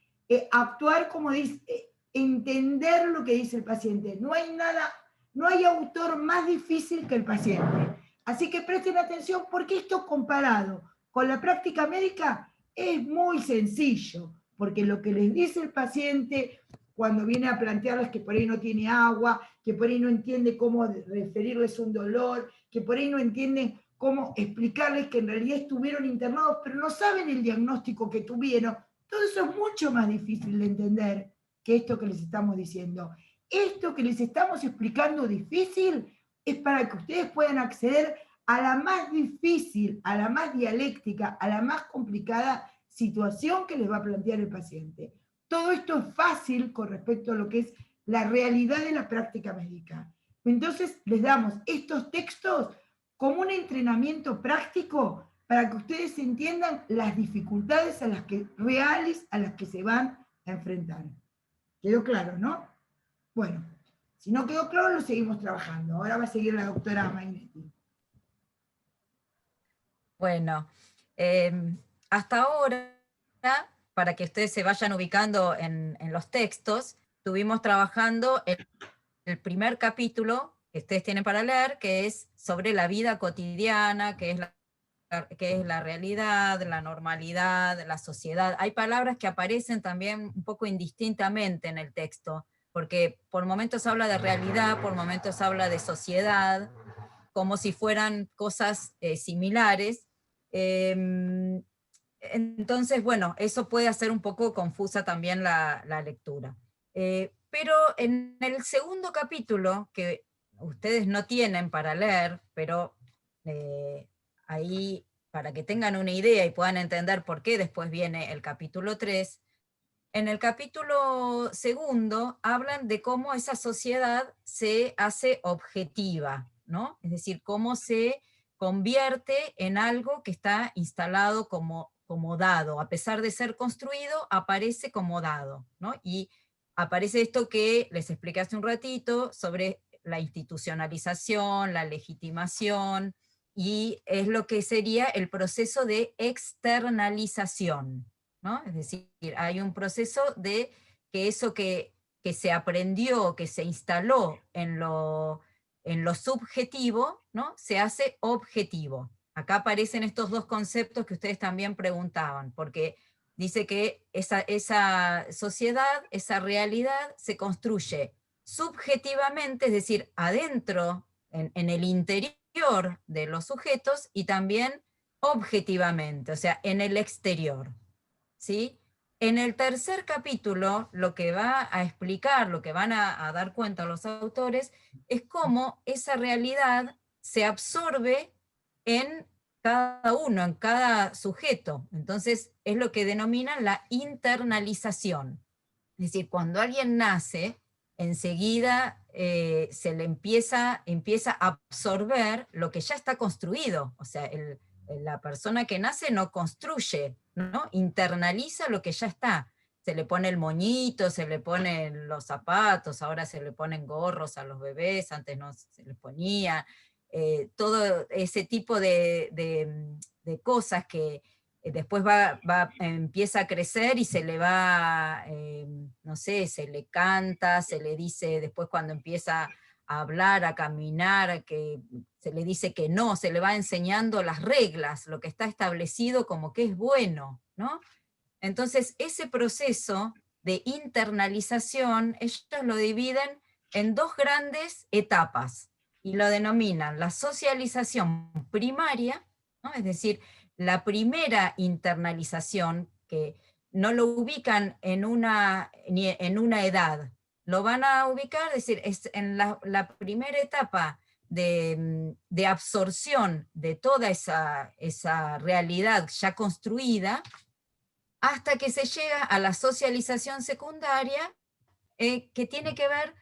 Actuar como dice, entender lo que dice el paciente. No hay autor más difícil que el paciente. Así que presten atención, porque esto comparado con la práctica médica es muy sencillo, porque lo que les dice el paciente cuando viene a plantearles que por ahí no tiene agua, que por ahí no entiende cómo referirles un dolor, que por ahí no entiende cómo explicarles que en realidad estuvieron internados, pero no saben el diagnóstico que tuvieron. Todo eso es mucho más difícil de entender que esto que les estamos diciendo. Esto que les estamos explicando difícil es para que ustedes puedan acceder a la más difícil, a la más dialéctica, a la más complicada situación que les va a plantear el paciente. Todo esto es fácil con respecto a lo que es la realidad de la práctica médica. Entonces les damos estos textos como un entrenamiento práctico para que ustedes entiendan las dificultades reales a las que se van a enfrentar. ¿Quedó claro, no? Bueno, si no quedó claro, lo seguimos trabajando. Ahora va a seguir la doctora Mainetti. Bueno, hasta ahora, para que ustedes se vayan ubicando en los textos, estuvimos trabajando el primer capítulo que ustedes tienen para leer, que es sobre la vida cotidiana, que es la realidad, la normalidad, la sociedad. Hay palabras que aparecen también un poco indistintamente en el texto, porque por momentos habla de realidad, por momentos habla de sociedad, como si fueran cosas similares. Entonces, bueno, eso puede hacer un poco confusa también la lectura. Pero en el segundo capítulo, que ustedes no tienen para leer, pero ahí, para que tengan una idea y puedan entender por qué después viene el capítulo 3, en el capítulo segundo hablan de cómo esa sociedad se hace objetiva, ¿no? Es decir, cómo se convierte en algo que está instalado como dado. A pesar de ser construido, aparece como dado, ¿no? Y aparece esto que les expliqué hace un ratito sobre la institucionalización, la legitimación, y es lo que sería el proceso de externalización, ¿no? Es decir, hay un proceso de que eso que que se aprendió, que se instaló en lo subjetivo, ¿no? Se hace objetivo. Acá aparecen estos dos conceptos que ustedes también preguntaban, porque dice que esa sociedad, esa realidad se construye subjetivamente, es decir, adentro, en el interior de los sujetos, y también objetivamente, o sea, en el exterior, ¿sí? En el tercer capítulo, lo que va a explicar, lo que van a dar cuenta los autores, es cómo esa realidad se absorbe en cada uno, en cada sujeto. Entonces, es lo que denominan la internalización. Es decir, cuando alguien nace, enseguida se le empieza a absorber lo que ya está construido. O sea, la persona que nace no construye, ¿no? Internaliza lo que ya está. Se le pone el moñito, se le ponen los zapatos, ahora se le ponen gorros a los bebés, antes no se les ponía. Todo ese tipo de cosas que después empieza a crecer y se le va, no sé, se le canta, se le dice después cuando empieza a hablar, a caminar, que se le dice que no, se le va enseñando las reglas, lo que está establecido como que es bueno, ¿no? Entonces, ese proceso de internalización, ellos lo dividen en dos grandes etapas, y lo denominan la socialización primaria, ¿no? Es decir, la primera internalización, que no lo ubican ni en una edad, lo van a ubicar, es decir, es en la primera etapa de absorción de toda esa realidad ya construida, hasta que se llega a la socialización secundaria, que tiene que ver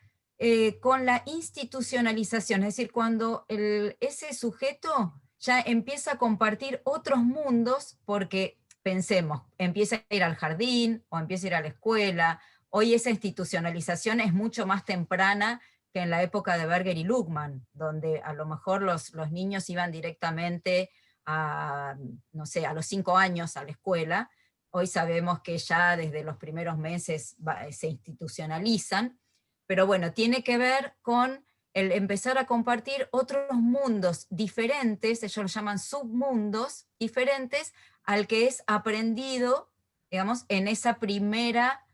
con la institucionalización, es decir, cuando ese sujeto ya empieza a compartir otros mundos, porque pensemos, empieza a ir al jardín o empieza a ir a la escuela. Hoy esa institucionalización es mucho más temprana que en la época de Berger y Luhmann, donde a lo mejor los niños iban directamente no sé, a los 5 años a la escuela. Hoy sabemos que ya desde los primeros meses se institucionalizan, pero bueno, tiene que ver con el empezar a compartir otros mundos diferentes, ellos lo llaman submundos diferentes, al que es aprendido, digamos, en esa primera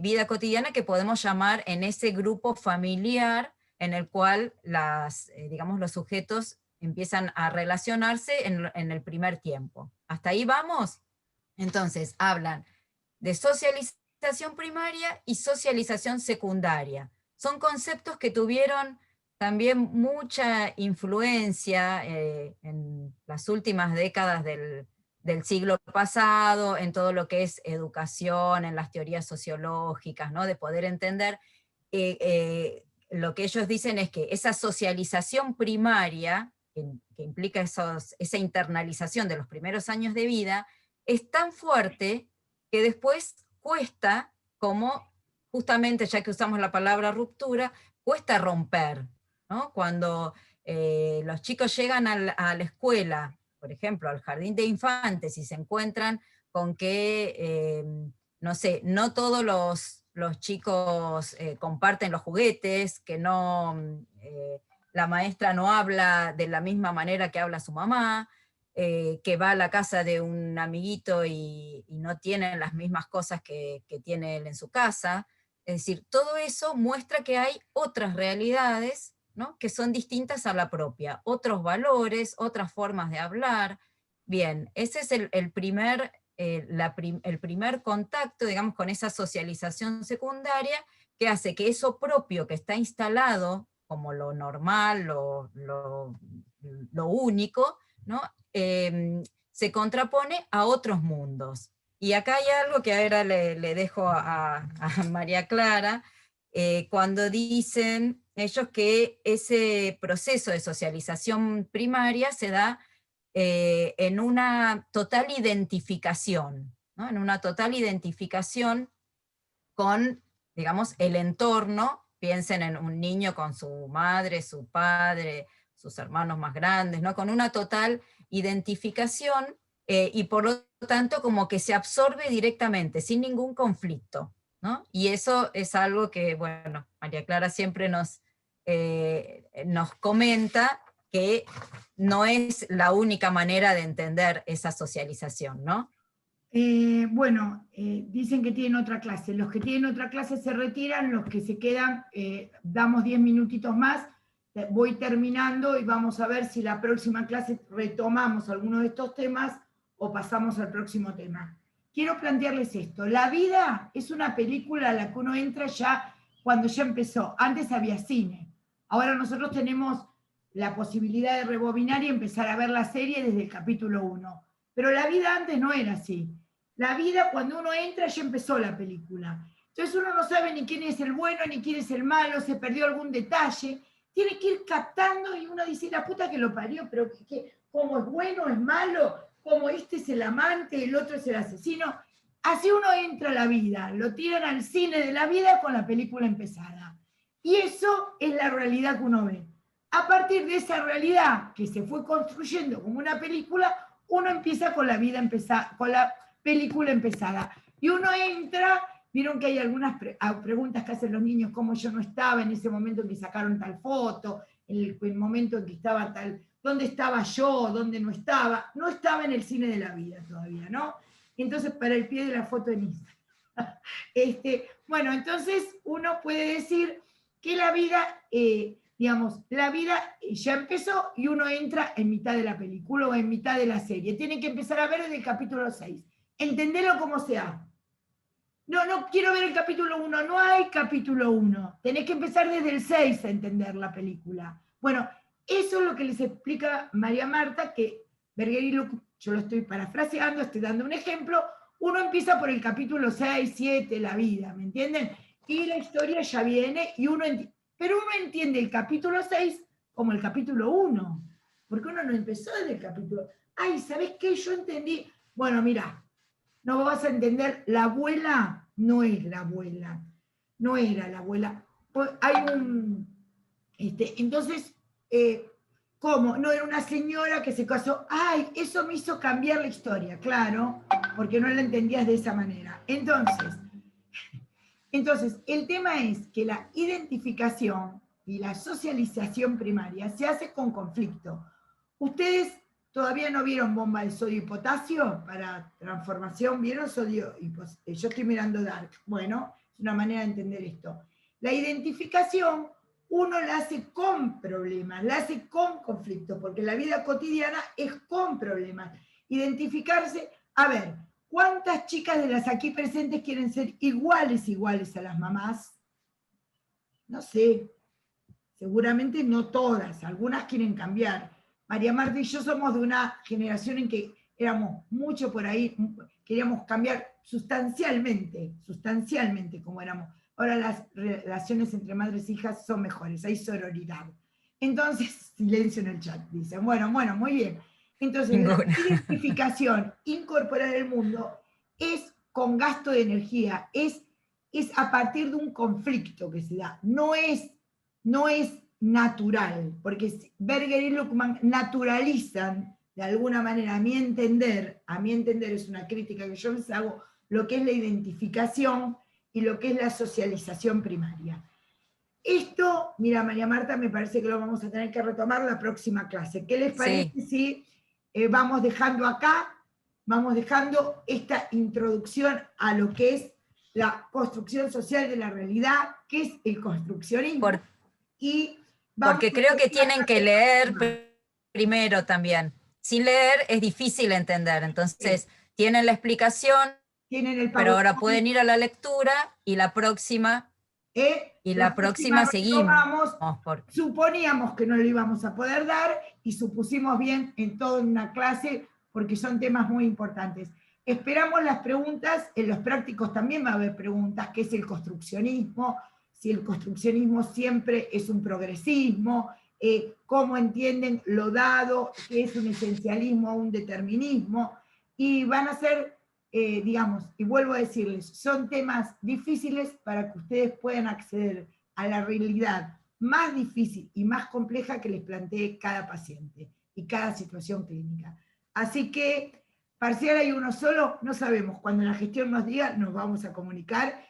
vida cotidiana que podemos llamar en ese grupo familiar en el cual digamos, los sujetos empiezan a relacionarse en el primer tiempo. ¿Hasta ahí vamos? Entonces, hablan de socialización primaria y socialización secundaria. Son conceptos que tuvieron también mucha influencia en las últimas décadas del siglo pasado, en todo lo que es educación, en las teorías sociológicas, ¿no? De poder entender, lo que ellos dicen es que esa socialización primaria, que implica esa internalización de los primeros años de vida, es tan fuerte que después cuesta, como justamente ya que usamos la palabra ruptura, cuesta romper, ¿no? Cuando los chicos llegan a la escuela, por ejemplo, al jardín de infantes, y se encuentran con que, no sé, no todos los chicos comparten los juguetes, que la maestra no habla de la misma manera que habla su mamá, que va a la casa de un amiguito y no tienen las mismas cosas que tiene él en su casa. Es decir, todo eso muestra que hay otras realidades, ¿no? Que son distintas a la propia, otros valores, otras formas de hablar. Bien, ese es el primer contacto, digamos, con esa socialización secundaria, que hace que eso propio que está instalado como lo normal, lo único, ¿no? Se contrapone a otros mundos. Y acá hay algo que ahora le dejo a María Clara, cuando dicen ellos que ese proceso de socialización primaria se da en una total identificación, ¿no? En una total identificación con, digamos, el entorno. Piensen en un niño con su madre, su padre, sus hermanos más grandes, ¿no? Con una total identificación, y por lo tanto como que se absorbe directamente, sin ningún conflicto, ¿no? Y eso es algo que, bueno, María Clara siempre nos comenta que no es la única manera de entender esa socialización, ¿no? Dicen que tienen otra clase. Los que tienen otra clase se retiran, los que se quedan, damos 10 minutitos más, voy terminando y vamos a ver si la próxima clase retomamos alguno de estos temas o pasamos al próximo tema. Quiero plantearles esto. La vida es una película a la que uno entra ya cuando ya empezó. Antes había cine. Ahora nosotros tenemos la posibilidad de rebobinar y empezar a ver la serie desde el capítulo 1. Pero la vida antes no era así. La vida, cuando uno entra, ya empezó la película. Entonces uno no sabe ni quién es el bueno, ni quién es el malo, se perdió algún detalle. Tiene que ir captando y uno dice, la puta que lo parió, pero ¿cómo es bueno, es malo? ¿Cómo este es el amante, el otro es el asesino? Así uno entra a la vida, lo tiran al cine de la vida con la película empezada. Y eso es la realidad que uno ve. A partir de esa realidad que se fue construyendo como una película, uno empieza con la vida empezada, con la película empezada. Y uno entra, vieron que hay algunas preguntas que hacen los niños, cómo yo no estaba en ese momento en que sacaron tal foto, en el momento en que estaba tal, dónde estaba yo, dónde no estaba en el cine de la vida todavía, ¿no? Entonces, para el pie de la foto en Instagram. Bueno, entonces uno puede decir que la vida, la vida ya empezó y uno entra en mitad de la película o en mitad de la serie. Tiene que empezar a ver desde el capítulo 6. Entenderlo como sea. No quiero ver el capítulo 1, no hay capítulo 1. Tenés que empezar desde el 6 a entender la película. Bueno, eso es lo que les explica María Marta, que Berger y Luc, yo lo estoy parafraseando, estoy dando un ejemplo. Uno empieza por el capítulo 6, 7, la vida, ¿me entienden? Y la historia ya viene, pero uno entiende el capítulo 6 como el capítulo 1, porque uno no empezó desde el capítulo. Ay, ¿sabés qué? Yo entendí. Bueno, mira, no vas a entender, la abuela no es la abuela, no era la abuela. Pues hay entonces, ¿cómo? No era una señora que se casó. Ay, eso me hizo cambiar la historia, claro, porque no la entendías de esa manera. Entonces, el tema es que la identificación y la socialización primaria se hace con conflicto. Ustedes todavía no vieron bomba de sodio y potasio para transformación, ¿vieron sodio y potasio? Yo estoy mirando Dark. Bueno, es una manera de entender esto. La identificación uno la hace con problemas, la hace con conflicto, porque la vida cotidiana es con problemas. Identificarse, a ver, ¿cuántas chicas de las aquí presentes quieren ser iguales a las mamás? No sé, seguramente no todas, algunas quieren cambiar. María Marta y yo somos de una generación en que éramos mucho por ahí, queríamos cambiar sustancialmente como éramos. Ahora las relaciones entre madres e hijas son mejores, hay sororidad. Entonces, silencio en el chat, dicen. Bueno, muy bien. Entonces, la identificación, incorporar el mundo, es con gasto de energía, es a partir de un conflicto que se da, no es natural, porque Berger y Luckmann naturalizan, de alguna manera, a mi entender es una crítica que yo les hago, lo que es la identificación y lo que es la socialización primaria. Esto, mira, María Marta, me parece que lo vamos a tener que retomar la próxima clase. ¿Qué les parece si vamos dejando acá, vamos dejando esta introducción a lo que es la construcción social de la realidad, que es el construccionismo? Porque creo que tienen que leer primero también. Sin leer es difícil entender, entonces tienen la explicación, pero ahora pueden ir a la lectura y la próxima seguimos. Suponíamos que no lo íbamos a poder dar y supusimos bien en toda una clase porque son temas muy importantes. Esperamos las preguntas, en los prácticos también va a haber preguntas, ¿qué es el construccionismo? Si el construccionismo siempre es un progresismo, cómo entienden lo dado, qué es un esencialismo o un determinismo, y van a ser, y vuelvo a decirles, son temas difíciles para que ustedes puedan acceder a la realidad más difícil y más compleja que les plantee cada paciente y cada situación clínica. Así que, parcial hay uno solo, no sabemos, cuando la gestión nos diga, nos vamos a comunicar.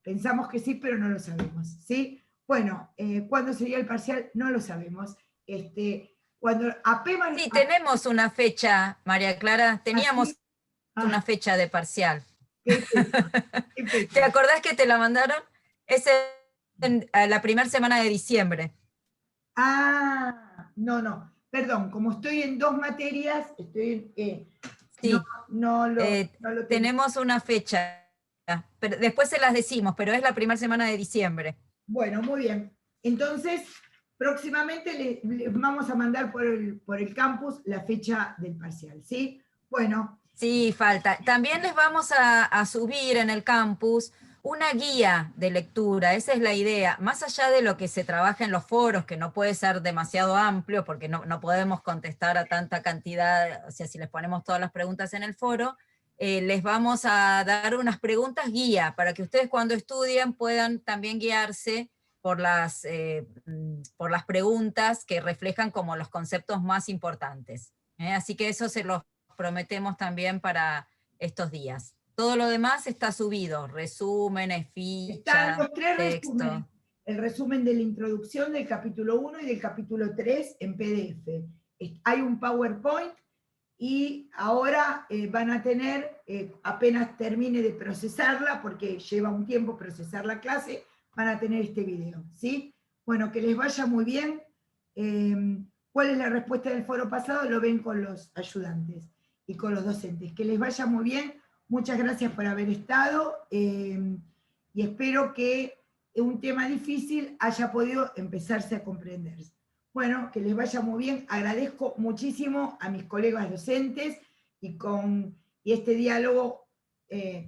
Pensamos que sí, pero no lo sabemos, ¿sí? Bueno, ¿cuándo sería el parcial? No lo sabemos. Cuando apenas... Sí, tenemos una fecha, María Clara, teníamos ¿sí? una fecha de parcial. ¿Qué fecha? ¿Qué fecha? ¿Te acordás que te la mandaron? Es a la primera semana de diciembre. No, perdón, como estoy en 2 materias, Sí, no lo tengo. tenemos una fecha. Pero después se las decimos, pero es la primera semana de diciembre. Bueno, muy bien. Entonces, próximamente les vamos a mandar por el campus la fecha del parcial, ¿sí? Bueno. Sí, falta. También les vamos a subir en el campus una guía de lectura, esa es la idea. Más allá de lo que se trabaja en los foros, que no puede ser demasiado amplio, porque no podemos contestar a tanta cantidad, o sea, si les ponemos todas las preguntas en el foro, les vamos a dar unas preguntas guía, para que ustedes cuando estudian puedan también guiarse por las preguntas que reflejan como los conceptos más importantes. Así que eso se los prometemos también para estos días. Todo lo demás está subido, resúmenes, fichas, están los 3 texto. resúmenes. El resumen de la introducción del capítulo 1 y del capítulo 3 en PDF. Hay un PowerPoint y ahora van a tener, apenas termine de procesarla, porque lleva un tiempo procesar la clase, van a tener este video, ¿sí? Bueno, que les vaya muy bien. ¿Cuál es la respuesta del foro pasado? Lo ven con los ayudantes y con los docentes. Que les vaya muy bien. Muchas gracias por haber estado y espero que un tema difícil haya podido empezarse a comprender. Bueno, que les vaya muy bien. Agradezco muchísimo a mis colegas docentes y este diálogo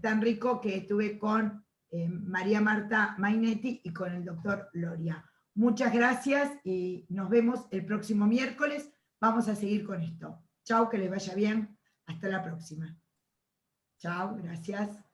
tan rico que tuve con María Marta Mainetti y con el doctor Loria. Muchas gracias y nos vemos el próximo miércoles. Vamos a seguir con esto. Chao, que les vaya bien. Hasta la próxima. Chao, gracias.